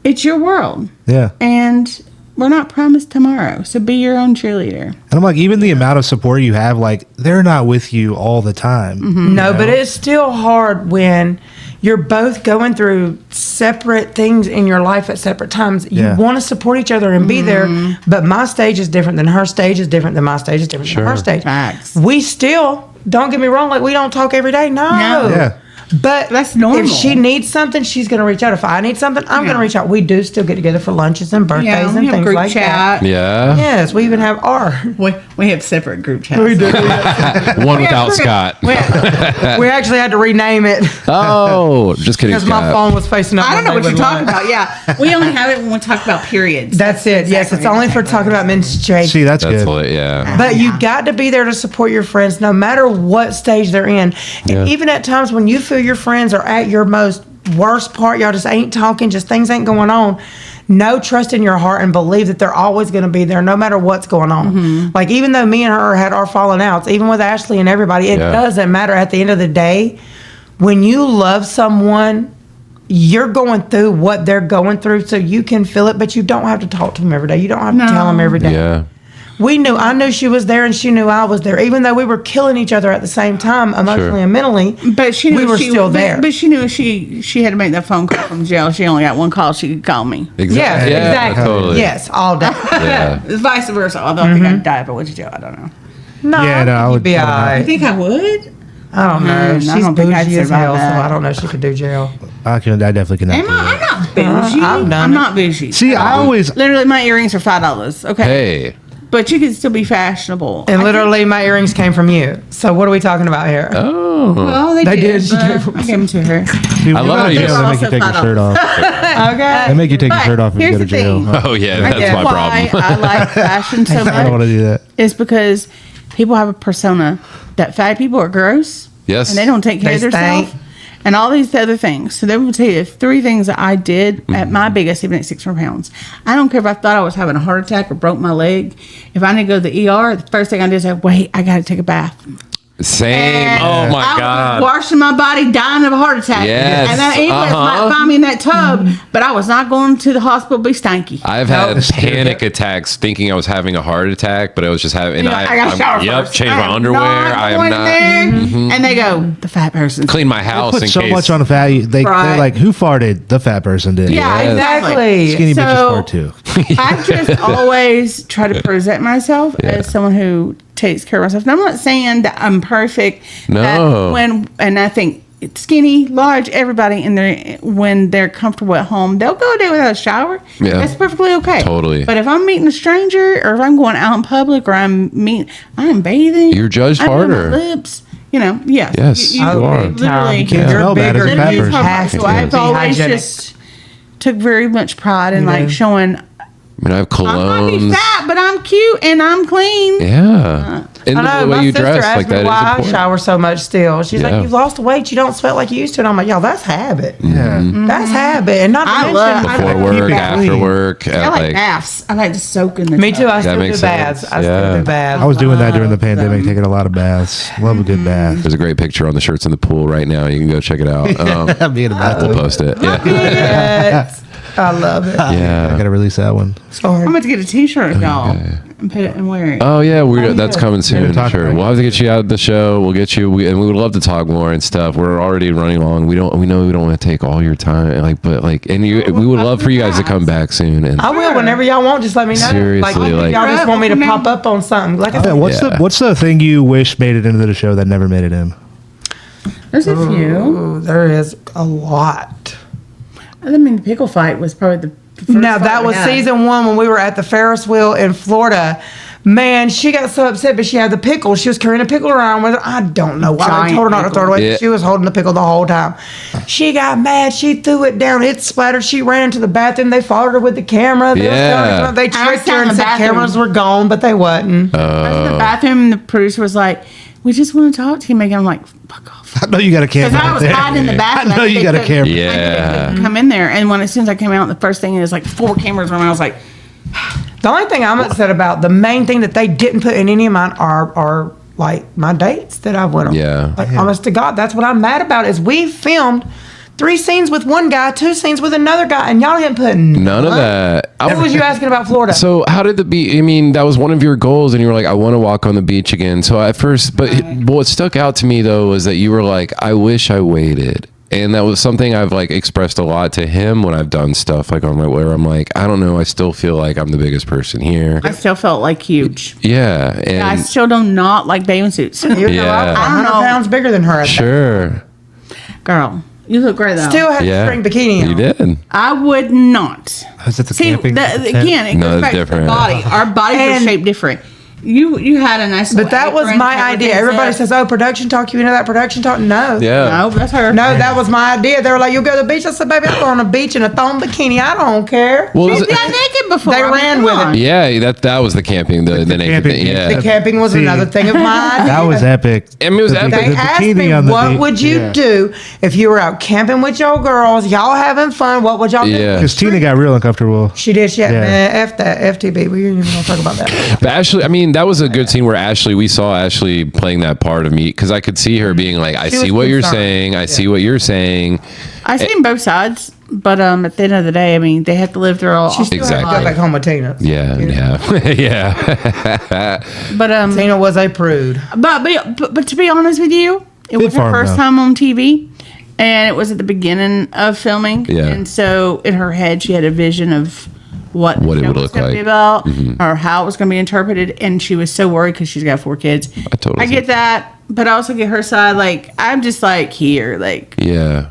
it's your world. Yeah. And we're not promised tomorrow. So be your own cheerleader. And I'm like, even the amount of support you have, like, they're not with you all the time. Mm-hmm. No, but it's still hard when you're both going through separate things in your life at separate times. You Yeah. want to support each other and be there, but my stage is different than her stage is different than my stage is different than her Sure. stage. Facts. We still, don't get me wrong, like we don't talk every day. No. No. Yeah. But That's normal. if she needs something, she's going to reach out. If I need something, I'm going Yeah. to reach out. We do still get together for lunches and birthdays Yeah, and we have things group like chat. that. Yeah. Yes, we even have our. We have separate group chats. We do. One without Scott. we actually had to rename it Oh, just kidding. because my Scott. phone was facing up. I don't know when what they you're would talking lunch. about. Yeah, we only have it when we talk about periods. That's it. Yes, it's only for talking about menstruation. See, that's That's good. lit, yeah. But you got to be there to support your friends no matter what stage they're in. Yeah. And even at times when you feel your friends are at your most worst part, y'all just ain't talking, just things ain't going on. No, trust in your heart and believe that they're always going to be there no matter what's going on. Like, even though me and her had our falling outs, even with Ashley and everybody, it Yeah. doesn't matter at the end of the day. When you love someone, you're going through what they're going through, so you can feel it, but you don't have to talk to them every day. You don't have to tell them every day. Yeah. I knew she was there and she knew I was there, even though we were killing each other at the same time, emotionally and mentally. But she knew we were still there. But she knew she had to make that phone call from jail. She only got one call. She could call me. Yeah, exactly. Totally. Yes, all day. Yeah. It's vice versa. I don't think I'd die if I went to jail. I don't know. No, Yeah, no, I I would would be all probably not. I right. think I would. I don't know. I She's don't think I'd bougie as survive hell, so that. I don't know if she could do jail. I definitely cannot. Am do I? that. I'm not bougie. I've done I'm it. not bougie. See, I always Literally, my earrings are $5. Okay. Hey. But you can still be fashionable. And literally, my earrings came from you. So what are we talking about here? Oh. Well, They they did. did. She gave them I gave them to her. Dude, I love how you they just- make you take your shirt off. Okay. They make you take your But shirt off if you here's go to the thing. jail. Oh, yeah. I That's get my why problem. I like fashion so I don't want much. to do that. Is because people have a persona that fat people are gross. Yes. And they don't take care They of themselves. stink. And all these other things. So they will tell you 3 things that I did at my biggest, even at 600 pounds. I don't care if I thought I was having a heart attack or broke my leg. If I need to go to the ER, the first thing I do is say, wait, I got to take a bath. Same. And Oh, my I was God. washing my body, dying of a heart attack. Yes. And that ambulance might find me in that tub, but I was not going to the hospital to be stanky. I've had Nope. panic attacks thinking I was having a heart attack, but I was just having. And I got to shower Yep, first. change I my am underwear. not I am going not. there. And they go, the fat person. Clean my house Put in so case. much on a fat. They're Right. like, who farted? The fat person did. Yeah, Yes. exactly. Skinny bitches So, fart too. I just always try to present myself as someone who takes care of myself. And I'm not saying that I'm perfect. No. And I think it's skinny, large, everybody in there, when they're comfortable at home, they'll go a day without a shower. Yeah. That's perfectly okay. Totally. But if I'm meeting a stranger or if I'm going out in public or I'm bathing, You're judged I'm doing my harder. lips. Yes. Yes, you are. Literally. You can't smell bad as a fat Literally, person. so I've be always hygienic. just took very much pride in like showing I mean, I have I might be colognes. fat, but I'm cute and I'm clean. Yeah. And I know, the way my you sister dress, asked like me that why is I important. shower so much still. She's Yeah. like, you've lost weight, you don't sweat like you used to. And I'm like, y'all, that's habit. Yeah. That's habit. And not to I mention, love- I Before like work, keep it after clean. work. I like baths. I like to soak in the Me tub. too. I still do makes baths. sense. I still Yeah. do baths. I was doing that during the Love pandemic, them. taking a lot of baths. Love a good bath. There's a great picture on the shirts in the pool right now. You can go check it out. Being a We'll bathtub. post it. Yeah. Yes. I love it. I Yeah. gotta release that one. Sorry. I'm about to get a t-shirt, y'all. and put it and wear it. Oh yeah, that's coming soon. talk Sure, about it. we'll have to get you out of the show. We'll get you, and we would love to talk more and stuff. We're already running long. We know we don't want to take all your time, we would love for you guys to come back soon. And I will whenever y'all want. Just let me know. Seriously, y'all just want me to pop up on something. Like I said, What's the thing you wish made it into the show that never made it in? There's a few. ooh, there is a lot. I mean, the pickle fight was probably the first Now fight that we was had. season 1 when we were at the Ferris wheel in Florida. Man, she got so upset, but she had the pickle. She was carrying a pickle around with her. I don't know why they Giant told her not to throw it away. Yeah. She was holding the pickle the whole time. She got mad. She threw it down. It splattered. She ran into the bathroom. They followed her with the camera. Yeah. They I was tricked her down and the said bathroom. cameras were gone, but they wasn't. I was in the bathroom, and the producer was like, "We just want to talk to you, Megan." I'm like, "Fuck off." I know you got a camera. Because I out was there. hiding in the bathroom. I know you got a camera. Yeah. Come in there, and as soon as I came out, the first thing is like 4 cameras around. I was like, The only thing I'm upset about, the main thing that they didn't put in any of mine are like my dates that I went on. Yeah. Like, honest to God, that's what I'm mad about is we filmed 3 scenes with one guy, 2 scenes with another guy, and y'all didn't put None of that. What was you asking about Florida? So how did the beach? I mean, that was one of your goals, and you were like, "I want to walk on the beach again." So at first, but what stuck out to me though was that you were like, "I wish I waited," and that was something I've like expressed a lot to him when I've done stuff like on my where I'm like, I don't know, I still feel like I'm the biggest person here. I still felt like huge. Yeah, and I still do not like bathing suits. Even though I was Yeah. 100 pounds bigger than her. sure, Girl, you look great though. Still had yeah, a string bikini on. you did. I would not. Is it the See, camping? again, it No, goes it's back to different. the body. Our bodies And- are shaped different. You had a nice But that was my idea. Everybody says, "Oh, production talk. You into that production talk?" No. Yeah, No, that's her. No, that was my idea. They were like, "You'll go to the beach." I said, "Baby, I'm going to the beach in a thong bikini. I don't care." well, She's got naked before. They ran with it. yeah, that was the camping, the naked camping, thing. yeah. Yeah, The camping was See, another thing of my idea. That was epic. I mean, it was The- epic. They the asked bikini me, on the what beach. would you Yeah. do if you were out camping with your girls, y'all having fun? What would y'all do? Yeah. Because Tina got real uncomfortable. She did. She had, Yeah. man, F that. FTB. We ain't even going to talk about that. But Ashley, I mean, that was a good scene where we saw Ashley playing that part of me because I could see her being like, I She see was what you're concerned. saying. I see what you're saying. I seen both sides, but at the end of the day, I mean, they have to live through all. She still had to Exactly. go back home with Tina. Yeah, yeah. But Tina was a prude. but to be honest with you, it was her farm, first though. time on TV, and it was at the beginning of filming. Yeah. And so in her head, she had a vision of what What the it show would was look gonna like. be about, or how it was going to be interpreted, and she was so worried because she's got 4 kids. I totally get that, but I also get her side. Like I'm just like here, like. Yeah.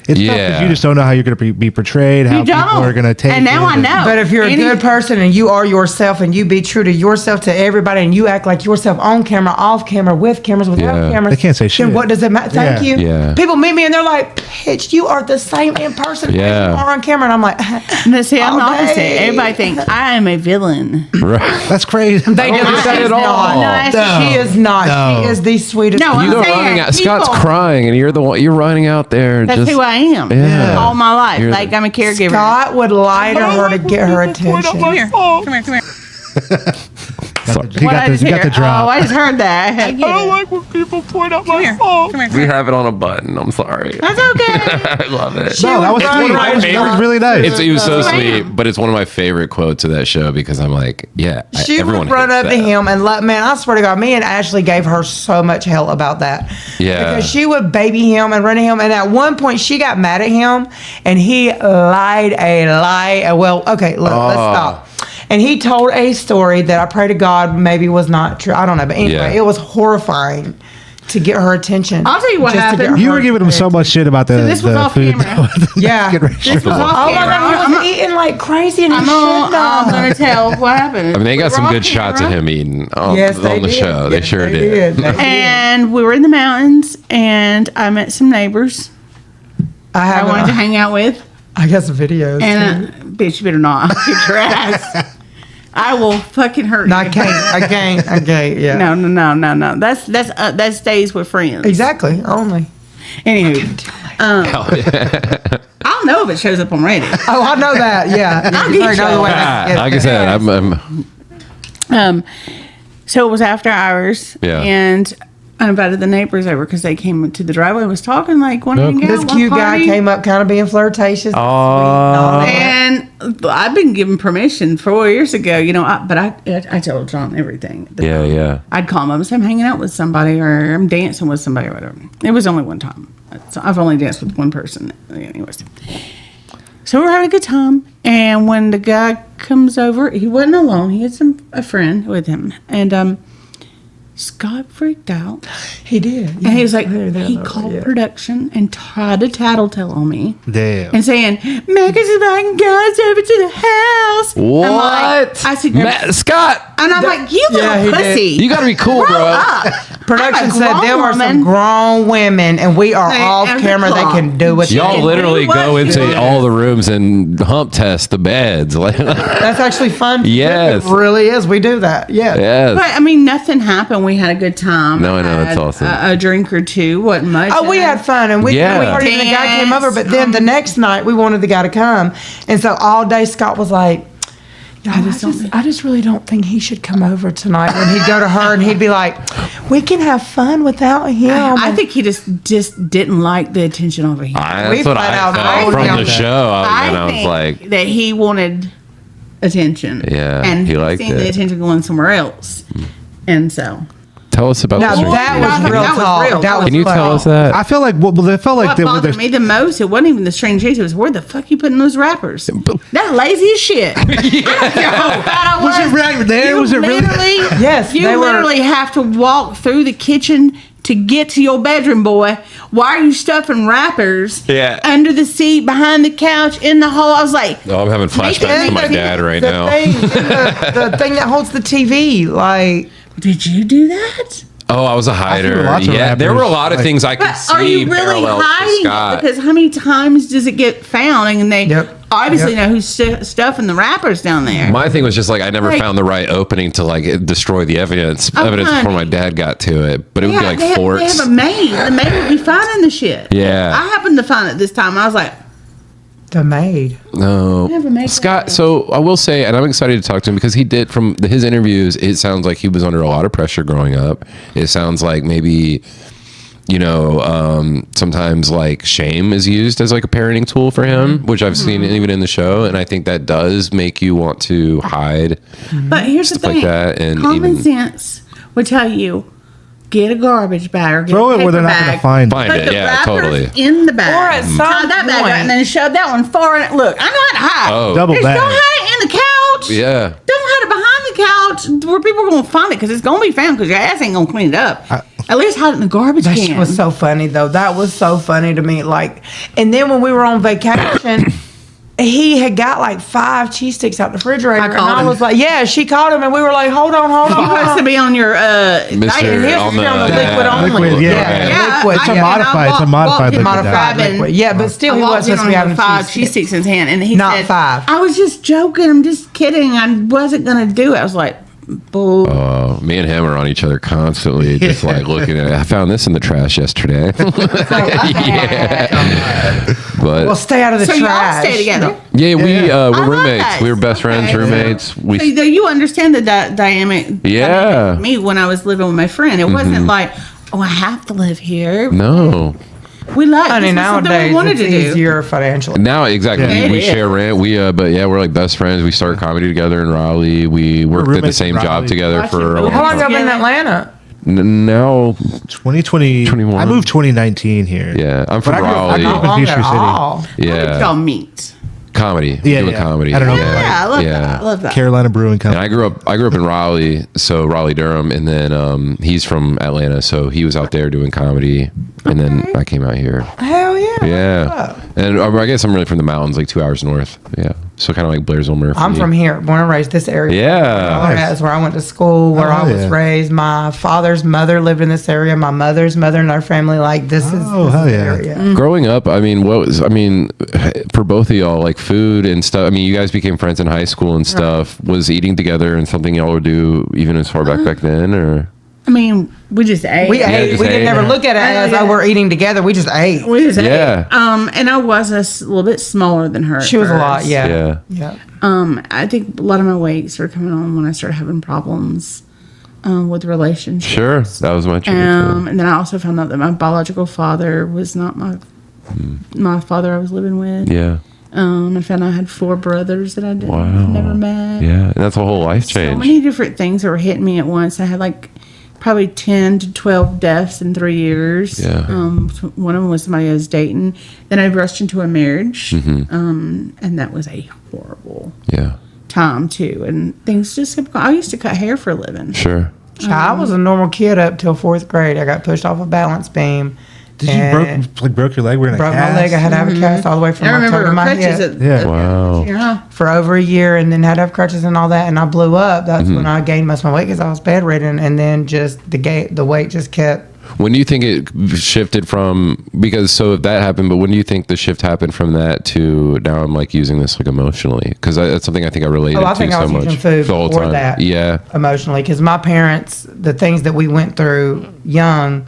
It's tough Yeah. because you just don't know how you're going to be portrayed, how You people don't. are going to take And now it. I know. But if you're a Any- good person and you are yourself and you be true to yourself to everybody and you act like yourself on camera, off camera, with cameras, without Yeah. cameras, They can't say shit. Then what does it matter? Thank Yeah. you. Yeah. People meet me and they're like, "Bitch, you are the same in person Yeah. as you are on camera." And I'm like, No, see, I'm the all opposite. day. Everybody thinks I am a villain. Right. That's crazy. They do think that she's at all. not. No, She is not. No. She is the sweetest. No, You I'm go saying running out. Scott's people- crying, and you're the one. You're running out there. That's just, who I am. Yeah. All my life. You're Like the- I'm a caregiver. Scott would lie to her to get her attention. Come here. Come here. Come here. Sorry. He got the hear? drop. Oh, I just heard that. I don't like when people point out my phone. Come here. We have it on a button. I'm sorry. That's okay. I love it. No, that was It's sweet. one of my That was really nice. It was so Who I sweet, am. but it's one of my favorite quotes of that show because I'm like, yeah, She everyone would run hates up to that. him and man, I swear to God, me and Ashley gave her so much hell about that. Yeah. Because she would baby him and run to him. And at one point, she got mad at him and he lied a lie. Well, okay, let's stop. And he told a story that I pray to God maybe was not true. I don't know. But anyway, Yeah. it was horrifying to get her attention. I'll tell you what Just to get happened. her You were giving him so much shit about the, this was the off food. camera. Yeah. Get ready. This was off Oh my camera. God, he was eating like crazy and he should I'm not. gonna tell what happened. I mean, they got We some were good off shots of camera, him eating on, Yes, on they the did. show. They Yes, sure they did. They did. And we were in the mountains, and I met some neighbors I wanted to hang out with. I got some videos. And bitch, you better not. I'll kick your ass. I will fucking hurt No, you. I can't. Yeah. No. That stays with friends. Exactly. Only. Anywho, I don't know if it shows up on Reddit. Oh, I know that. Yeah. I'll There's get another you. way to get Like I it. said, I'm So it was after hours, Yeah. and I invited the neighbors over because they came to the driveway and was talking like, "Want to hang out?" This want cute guy party?" came up kind of being flirtatious. Aw. And I've been given permission 4 years ago, but I told John everything. Yeah. I'd call him up and say I'm hanging out with somebody or I'm dancing with somebody or whatever. It was only one time. So I've only danced with one person. Anyways. So we're having a good time. And when the guy comes over, he wasn't alone. He had a friend with him. And Scott freaked out. He did. And he was like, he called production and tried to tattletale on me. Damn. And saying, Meghan's inviting guys over to the house. What? I said, Scott. And I'm like, you little pussy. You got to be cool, bro. Production said there were some grown women, and we are off camera. They can do what y'all literally go into all the rooms and hump test the beds. That's actually fun. Yes. It really is. We do that. Yeah. Yes. But I mean, nothing happened. We had a good time. No, I know. That's awesome. A drink or two. Wasn't much. Oh, we had fun, and we already the guy came over. But then the next night, we wanted the guy to come, and so all day Scott was like, I just really don't think he should come over tonight. When he'd go to her and he'd be like, we can have fun without him. I think he just didn't like the attention over here. That's what I felt from the show. I was like, that he wanted attention. Yeah, and he liked seen the attention going somewhere else. And so. Tell us about now, that was real talk. Can you tell us that? I feel like they felt like what bothered me the most, it wasn't even the string cheese. It was where the fuck you putting those wrappers? That lazy as shit. Was it right there? Was it really? Yes. You literally have to walk through the kitchen to get to your bedroom, boy. Why are you stuffing wrappers under the seat, behind the couch, in the hall? I was like, I'm having flashbacks to my dad right now. The thing that holds the TV, like. Did you do that? Oh, I was a hider. Yeah, there were a lot of things I could see. Are you really hiding it? Because how many times does it get found? And they obviously know who's stuffing the wrappers down there. My thing was just like I never found the right opening to destroy the evidence before my dad got to it. But it would be like forks. They have a maid. The maid would be finding the shit. Yeah. I happened to find it this time. I was like, the maid. No. Scott, so I will say, and I'm excited to talk to him because he did, from his interviews, it sounds like he was under a lot of pressure growing up. It sounds like maybe, sometimes like shame is used as like a parenting tool for him, which I've seen even in the show. And I think that does make you want to hide. But here's the thing. Like that, and common sense would tell you, get a garbage bag or get throw a it paper where they're not bag. going to find it. Find it, yeah, totally. In the bag. Or at some tie that bag point. right, and then shove that one far in it. Look, I know how to hide. Oh. Double Just bag. don't hide it in the couch. Yeah. Don't hide it behind the couch where people are going to find it because it's going to be found because your ass ain't going to clean it up. At least hide it in the garbage That can. shit was so funny, though. That was so funny to me. And then when we were on vacation, he had got like 5 cheese sticks out the refrigerator. And I was like, she called him. And we were like, hold on. He supposed to be on your diet. Mr. And his on was on the liquid only. Liquid, Liquid. It's a modified liquid. Yeah, but still, he wasn't supposed to be having 5 cheese sticks in his hand. And he Not said, 5. I was just joking. I'm just kidding. I wasn't going to do it. I was like, bull. Me and him are on each other constantly, just like looking at it. I found this in the trash yesterday. But well, stay out of the so trash. y'all stay together. Yeah, we're roommates. that. We were best friends, roommates. So you understand the dynamic. Yeah. Me when I was living with my friend, it wasn't like, I have to live here. No. We like. Honey, nowadays we wanted it's easier financially. Now, exactly. Yeah, we share rent. But we're like best friends. We started comedy together in Raleigh. We worked at the same job together for a long How long time. have you been in Atlanta? Now 2020. 21. I moved 2019 here. Yeah, I'm from I Raleigh. grew up in Peachtree City. Yeah, Y'all meet. comedy. Yeah, Doing comedy. I don't know. Yeah, I love that. I love that. Carolina Brewing And Company. I grew up in Raleigh, so Raleigh, Durham, and then he's from Atlanta, so he was out there doing comedy, and then I came out here. Hell yeah. Yeah, and I guess I'm really from the mountains, like 2 hours north. Yeah, so kind of like Blairsville, Murphy. I'm from here, born and raised this area. Yeah, That's where I went to school, where I was raised. My father's mother lived in this area. My mother's mother and our family, like this is this area. Growing up, for both of y'all, like food and stuff. I mean, you guys became friends in high school and stuff. Right. Was eating together and something y'all would do even as far back then, or? I mean, we just ate. We ate. We didn't ever look at it as we're eating together. We just ate. We just ate. And I was a little bit smaller than her. She was a lot. Yeah. I think a lot of my weight started coming on when I started having problems with relationships. Sure, that was my truth. And then I also found out that my biological father was not my father I was living with. Yeah. I found out I had 4 brothers that I never met. Yeah, and that's a whole life change. So many different things that were hitting me at once. I had like probably 10 to 12 deaths in 3 years. Yeah. One of them was somebody I was dating. Then I rushed into a marriage, Mm-hmm. and that was a horrible Yeah, time too. And things just kept going. I used to cut hair for a living. sure. I was a normal kid up till 4th grade. I got pushed off a balance beam. Did you broke your leg? We're in a Broke cast? my leg. I had to have a cast all the way from I my toe remember to my crutches hip at Wow. yeah. for over a year, and then had to have crutches and all that. And I blew up. That's when I gained most of my weight because I was bedridden, and then just the weight just kept. When do you think it shifted from, because so if that happened, but when do you think the shift happened from that to now I'm like using this like emotionally? Because that's something I think I related Oh, I to think so I was much using food the whole before time. that. Yeah. Emotionally, because my parents, the things that we went through young,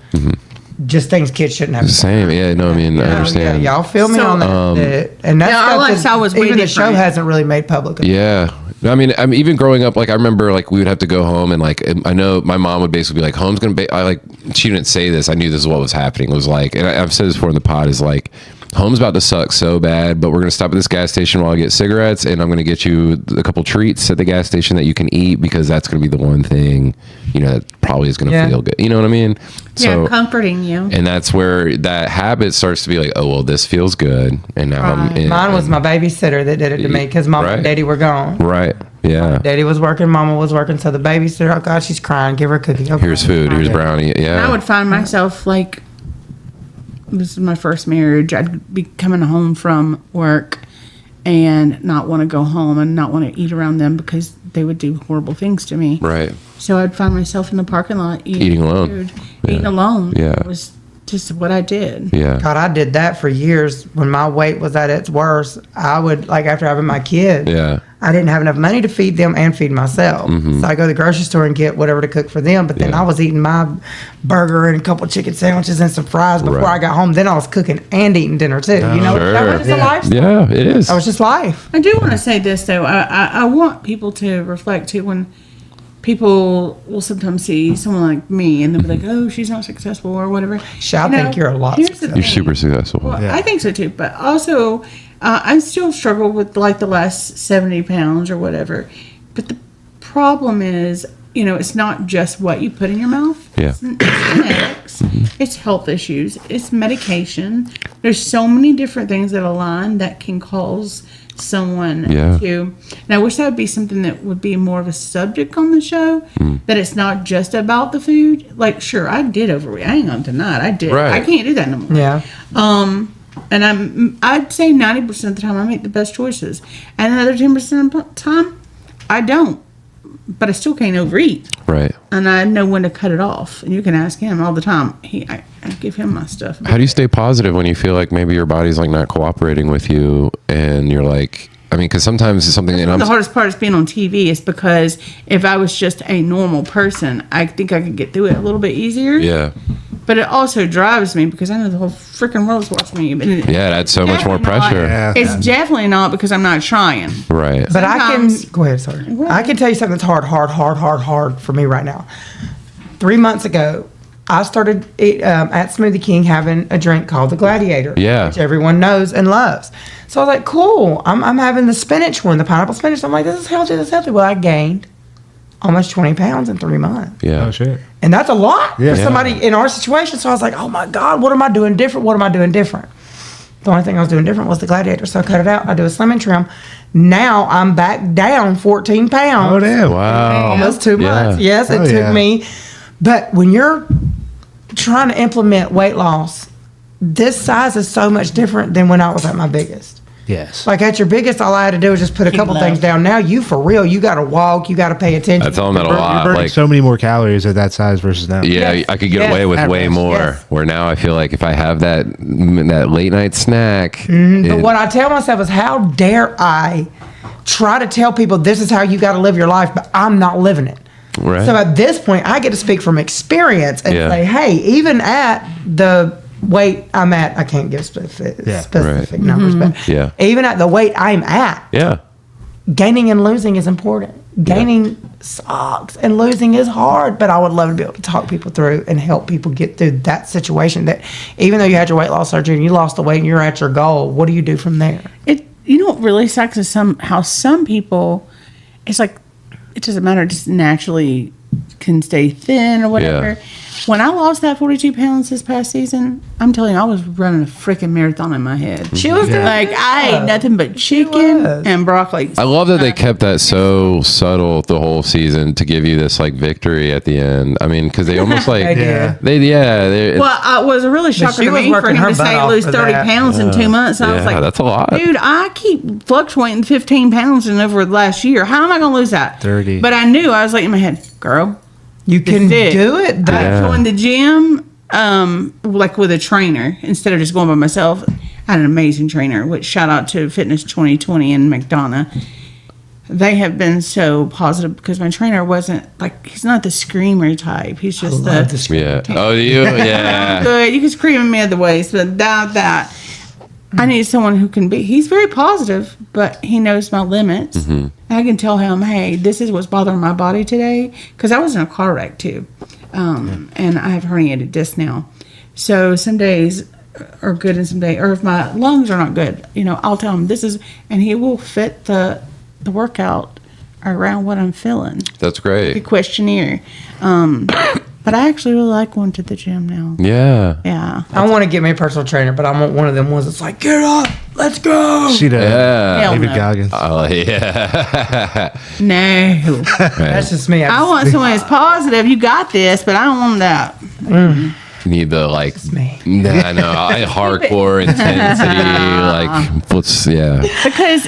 just things kids shouldn't have. Same. Yeah. No, I mean, I understand. Yeah, y'all feel me So- on that. And that's Yeah, our stuff that lifestyle was way even the show different. hasn't really made public. Yeah. I mean, I'm even growing up, like I remember like we would have to go home and like, I know my mom would basically be like, home's going to be, she didn't say this. I knew this is what was happening. It was like, and I've said this before in the pod, is like, home's about to suck so bad, but we're going to stop at this gas station while I get cigarettes, and I'm going to get you a couple treats at the gas station that you can eat, because that's going to be the one thing, that probably is going to feel good. You know what I mean? Yeah, comforting you. And that's where that habit starts to be like, oh, well, this feels good. And now I'm in. Mine was my babysitter that did it to me because mom and daddy were gone. Right. Yeah. Daddy was working, mama was working, so the babysitter, oh God, she's crying, give her a cookie. Okay. Here's food. Here's brownie. Yeah. I would find myself like, this is my first marriage. I'd be coming home from work and not want to go home and not want to eat around them because they would do horrible things to me. Right. So I'd find myself in the parking lot Eating alone. food, eating alone. Yeah. It was just what I did. Yeah. God, I did that for years. When my weight was at its worst, I would, like after having my kids, Yeah. I didn't have enough money to feed them and feed myself. So I go to the grocery store and get whatever to cook for them. But then Yeah. I was eating my burger and a couple chicken sandwiches and some fries before Right. I got home. Then I was cooking and eating dinner too. You know, Sure. that was just a lifestyle. Yeah, it is. That was just life. I do want to say this though. I want people to reflect too when people will sometimes see someone like me and they'll be like, "Oh, she's not successful" or whatever. I think you're a lot here's the successful. You're thing. super successful. Well, Yeah. I think so too. But also, I still struggle with like the last 70 pounds or whatever. But the problem is, it's not just what you put in your mouth. Yeah. It's genetics. It's health issues. It's medication. There's so many different things that align that can cause someone Yeah. to. And I wish that would be something that would be more of a subject on the show. That it's not just about the food. Like, sure, I did overeat. I ain't gonna deny it. I did. Right. I can't do that no more. Yeah. And I'd say 90% of the time I make the best choices, and another 10% of the time I don't. But I still can't overeat, Right. and I know when to cut it off. And you can ask him all the time. I give him my stuff. How do you stay positive when you feel like maybe your body's like not cooperating with you, and you're like, I mean, because sometimes it's something, and I'm The hardest part is being on TV is because if I was just a normal person, I think I could get through it a little bit easier. yeah, But it also drives me because I know the whole freaking world's watching me. But yeah, that's so much more definitely not- pressure. Yeah. It's definitely not because I'm not trying. Right. But I can Sometimes- go ahead. Sorry, I can tell you something that's hard for me right now. 3 months ago, I started at Smoothie King having a drink called the Gladiator, Yeah. which everyone knows and loves. So I was like, cool. I'm having the spinach one, the pineapple spinach. I'm like, this is healthy. This is healthy. Well, I gained almost 20 pounds in 3 months. Yeah. Oh shit. And that's a lot Yeah. for somebody in our situation. So I was like, oh my God, what am I doing different? What am I doing different? The only thing I was doing different was the Gladiator. So I cut it out. I do a slim and trim. Now I'm back down 14 pounds. Oh damn. Wow. Almost 2 months. Yeah. Yes, it Oh, took yeah. me. But when you're trying to implement weight loss, this size is so much different than when I was at my biggest. Yes. Like at your biggest, all I had to do was just put a couple things down. Now you for real, you got to walk, you got to pay attention. I tell them that a You're lot. burning Like, so many more calories at that size versus now. yeah, Yes. I could get Yes. away with way Yes. more. Yes. Where now I feel like if I have that late night snack, But what I tell myself is, how dare I try to tell people this is how you got to live your life, but I'm not living it. right? So at this point, I get to speak from experience and Yeah. say, hey, even at the weight I'm at, I can't give specific Right. numbers, but Yeah. even at the weight I'm at, yeah. gaining and losing is important. Gaining sucks and losing is hard, but I would love to be able to talk people through and help people get through that situation. That even though you had your weight loss surgery and you lost the weight and you're at your goal, what do you do from there? you know what really sucks is how some people, it's like, it doesn't matter, just naturally can stay thin or whatever. Yeah. When I lost that 42 pounds this past season, I'm telling you, I was running a freaking marathon in my head. She was Like, I ate nothing but chicken was. and broccoli. I love that they kept that so subtle the whole season to give you this like victory at the end. I mean, because they almost like Yeah. they Well, it was a really shocker she to was me for working him her to butt say off lose for 30 that. pounds in 2 months. I was yeah, like, that's a lot. dude, I keep fluctuating 15 pounds in over the last year. How am I going to lose that? 30. But I knew, I was like in my head, girl, You can That's it. do it. Yeah. I joined the gym, like with a trainer instead of just going by myself. I had an amazing trainer, which shout out to Fitness 2020 in McDonough. They have been so positive because my trainer wasn't like, he's not the screamer type. He's just Love the the screen. yeah. Oh, do you? Yeah. good. You can scream at me other ways, but that. I need someone who can be. He's very positive, but he knows my limits. Mm-hmm. I can tell him, hey, this is what's bothering my body today. Because I was in a car wreck too, and I have herniated disc now. So some days are good, and some days, or if my lungs are not good, I'll tell him this is, and he will fit the workout around what I'm feeling. That's The great. questionnaire. But I actually really like going to the gym now. Yeah. Yeah. I want to get me a personal trainer, but I'm one of them ones that's like, get up, let's go. She does. Yeah. Hell David no. Goggins. Oh, yeah. No. That's just me. I want someone that's positive. You got this, but I don't want that. You need the like, me. nah, no, hardcore intensity. Like, Because,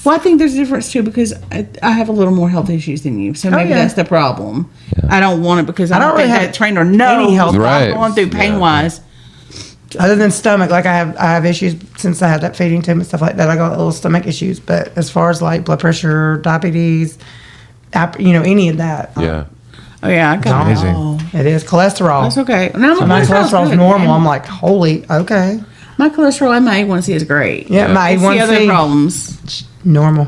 well, I think there's a difference too because I have a little more health issues than you. So maybe yeah. that's the problem. I don't want it because I don't really think have that trainer knows any health what Right. I'm going through pain wise. Other than stomach, like I have issues since I had that feeding tube and stuff like that. I got little stomach issues, but as far as like blood pressure, diabetes, any of that, yeah. Oh, yeah. I got Amazing. it all. it is cholesterol. That's okay. Now, So my cholesterol's good, normal. man. I'm like, holy, okay, My cholesterol and my A1C is great. yeah, my It's the other A1C problems. normal.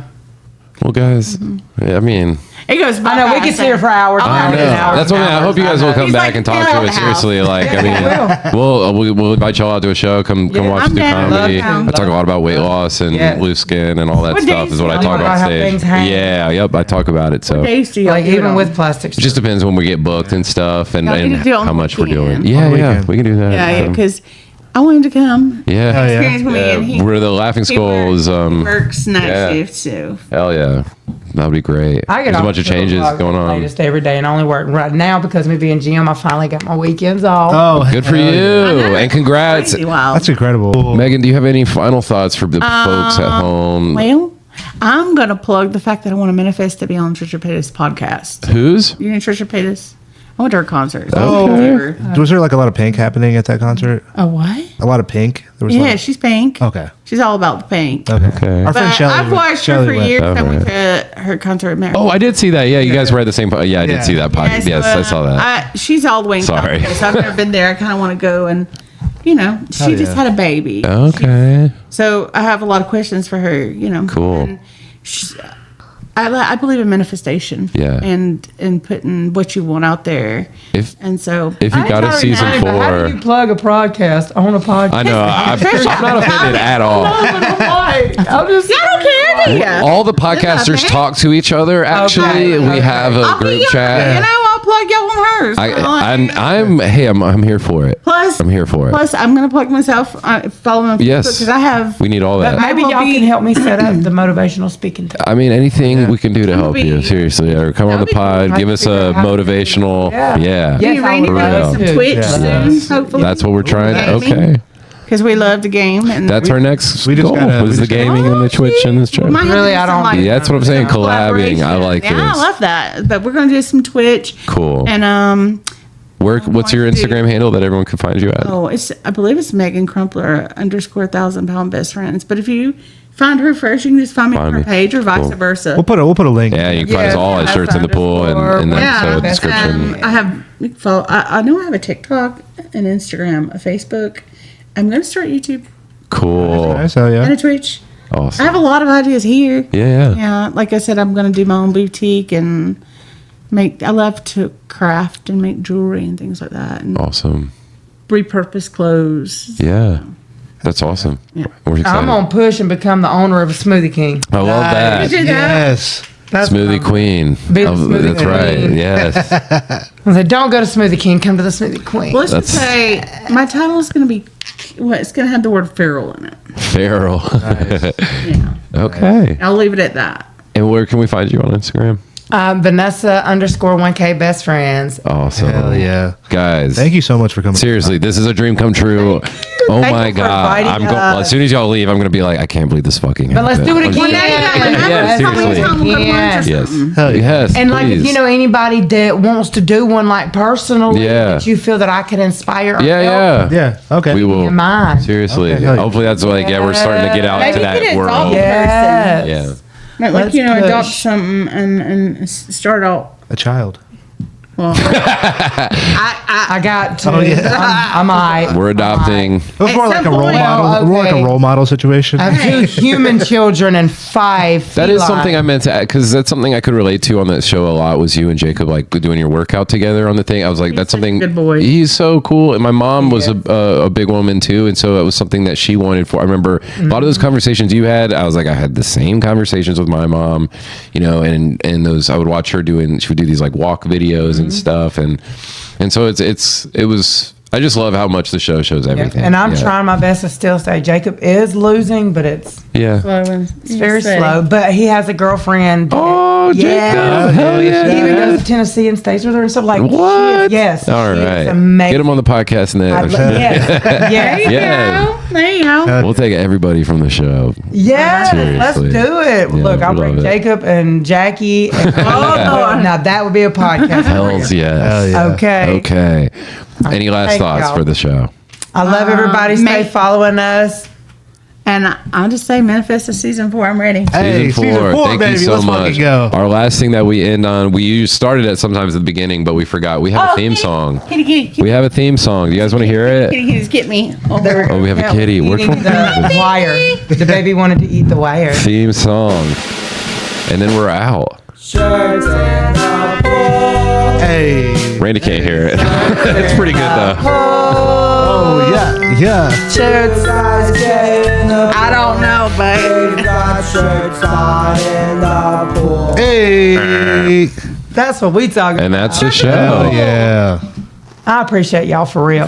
Well, guys, I mean, It goes by I know we fast, can sit here for hours. and I hours know. and hours That's and what I hours. hope you guys will come He's back like, and talk "Get to out it the house." seriously. Like, I mean, we'll invite y'all out to a show. Come watch I'm the down. comedy. Love I talk a lot about weight loss and Yeah. loose skin and all that What stuff. days Is what do I y'all talk do? about How stage. things hang. Yeah, yep. I talk about it. So it Days do you Like do it even on? with plastics. just depends when we get booked and stuff, and, Y'all and can do it on how the much we're doing. weekend. Yeah, On the yeah, weekend. we can do that. Yeah, so. because I want him to come. Yeah. Oh, yeah. Experience with me, and he We're the Laughing Skull is works night yeah. shift, so hell yeah, that would be great. I get There's a off bunch of the changes vlog going on. latest every day, and I only work right now because me being GM. I finally got my weekends off. Oh, Good for you, hell yeah. and congrats, crazy wild. That's incredible. Megan. Do you have any final thoughts for the folks at home? Well, I'm gonna plug the fact that I want to manifest to be on Trisha Paytas' podcast. Who's? You know Trisha Paytas? I went to her concert. Okay. Was there like a lot of pink happening at that concert? A what? A lot of pink? There was a Yeah, lot she's pink. Okay. She's all about the pink. Okay. Our friend But Shelly. I've watched her Shelly for went. years. I went Alright. to her concert at Mary. Oh, I did see that. Yeah, you guys were at the same. Yeah, I did Yeah. see that podcast. Yes, I saw that. She's all the way in Sorry. California, so I've never been there. I kind of want to go, and she Oh, just yeah. had a baby. Okay. So I have a lot of questions for her. Cool. And I believe in manifestation. Yeah. And putting what you want out there. If And so if you got a season Hey, but how do you 4, plug a podcast on a podcast? I know I'm not offended at all. I'm just. I don't care, do ya? All the podcasters man. talk to each other. Actually, Okay. we have a I'll be group your, chat. I'll plug y'all on hers. I'm here for it. Plus, I'm here for it. Plus, I'm gonna plug myself. Follow me on Yes. Facebook because I have. We need all that. Maybe I will y'all be- can help me set up the motivational speaking. I mean, anything we can do to help be- you, seriously. Or come on the That'd be pod, cool. give us a motivational. Yeah. Yeah. Yes, You I ready would to love do some to. Twitch Yeah. soon? Hopefully, That's what we're trying to. Gaming. Okay. because we love the game. And That's our next we just goal. gotta- we Was the just gotta- gaming and the Twitch and this We chat. might have Really, to do I some, don't- like, Yeah, that's what I'm saying. Collabing. collaboration. I like Yeah, this. I love that. But we're gonna do some Twitch. Cool. And What's your Instagram handle that everyone can find you at? I believe it's Megan Crumpler _ 1,000-pound best friends. But if you find her first, you can just find me Find on her me. page or vice Cool. versa. We'll put a link. Yeah, you can find us all at Yeah, Shirts in the Pool and in the episode Yeah. description. I have. I know I have a TikTok, an Instagram, a Facebook. I'm gonna start YouTube Cool. Okay, so and yeah. a Twitch. I Awesome. have a lot of ideas here. Yeah. Yeah, like I said, I'm gonna do my own boutique and I love to craft and make jewelry and things like that, and Awesome. repurpose clothes. Yeah. That's awesome. Yeah. We're excited. I'm gonna push and become the owner of a Smoothie King. I love that. You do that? Yes. That's Smoothie Queen. Be the Oh, Smoothie that's right. Queen. Yes. I said, don't go to Smoothie King, come to the Smoothie Queen. Well, let's just say my title is going to be, it's going to have the word feral in it. Feral. Yeah. Okay. I'll leave it at that. And where can we find you on Instagram? Vanessa_1K best friends. Awesome. Hell yeah. Guys. Thank you so much for coming. Seriously, this is a dream come true. Oh Thank my you for God. inviting As soon as y'all leave, I'm going to be like, I can't believe this fucking But let's happened. do it again. Well, now you got to remember Yeah, how many seriously. times we'll go to lunch or Yes. something. Hell yeah. Yes. And like, if please. you know anybody that wants to do one, like personally, Yeah. that you feel that I could inspire. Or Yeah, help, yeah. Yeah. Okay. We will. in mind. Seriously. Okay, hell yeah. Hopefully that's like, we're starting to get out Maybe to you that could adopt world. a Yes. Yeah. person. Like, Let's adopt push. something and start out. A child. Well, I got to. Oh, yeah. I might. We're adopting. It was more At like a some role point- model. More like Okay. a role model situation. I have 2 human children and 5 That is feline. something I meant to add because that's something I could relate to on that show a lot. Was you and Jacob like doing your workout together on the thing? I was like, that's such a something. good boy. He's so cool. And my mom was a big woman too, and so it was something that she wanted for. I remember a lot of those conversations you had. I was like, I had the same conversations with my mom, you know, and those I would watch her doing. She would do these like walk videos and stuff, and so it was. I just love how much the show shows everything. And I'm Yeah. trying my best to still say Jacob is losing, but it's Yeah. very slow. But he has a girlfriend. Oh, Jacob! Hell He yeah! even goes to Tennessee and stays with her and stuff like What? Yes. All she is right. amazing. Get him on the podcast next. Yes. There Yes. you Yeah. go. There you go. We'll take everybody from the show. Yes. Let's Seriously. do it. Yeah, Look, I'll we bring love it. Jacob and Jackie. And now that would be a podcast. Hells yes. Hell yeah. Okay. Okay. Any last Thank thoughts y'all. for the show? I love everybody. Stay following us. And I'll just say Manifest Season 4. I'm ready. Hey, season 4, Thank baby. you so Let's much. fucking go. Our last thing that we end on, we started it sometimes at the beginning, but we forgot. We have a theme song. Kitty. We have a theme song. Do you guys want to hear it? Kitty, get me. Oh, we have a kitty. Where'd Eating we the wire. The baby wanted to eat the wire. theme song? And then we're out. Hey. Randy can't hear it. It's pretty good though. Oh yeah. Yeah. Shirts. I don't know, but Hey. That's what we talking And about. that's the show. Yeah. I appreciate y'all for real.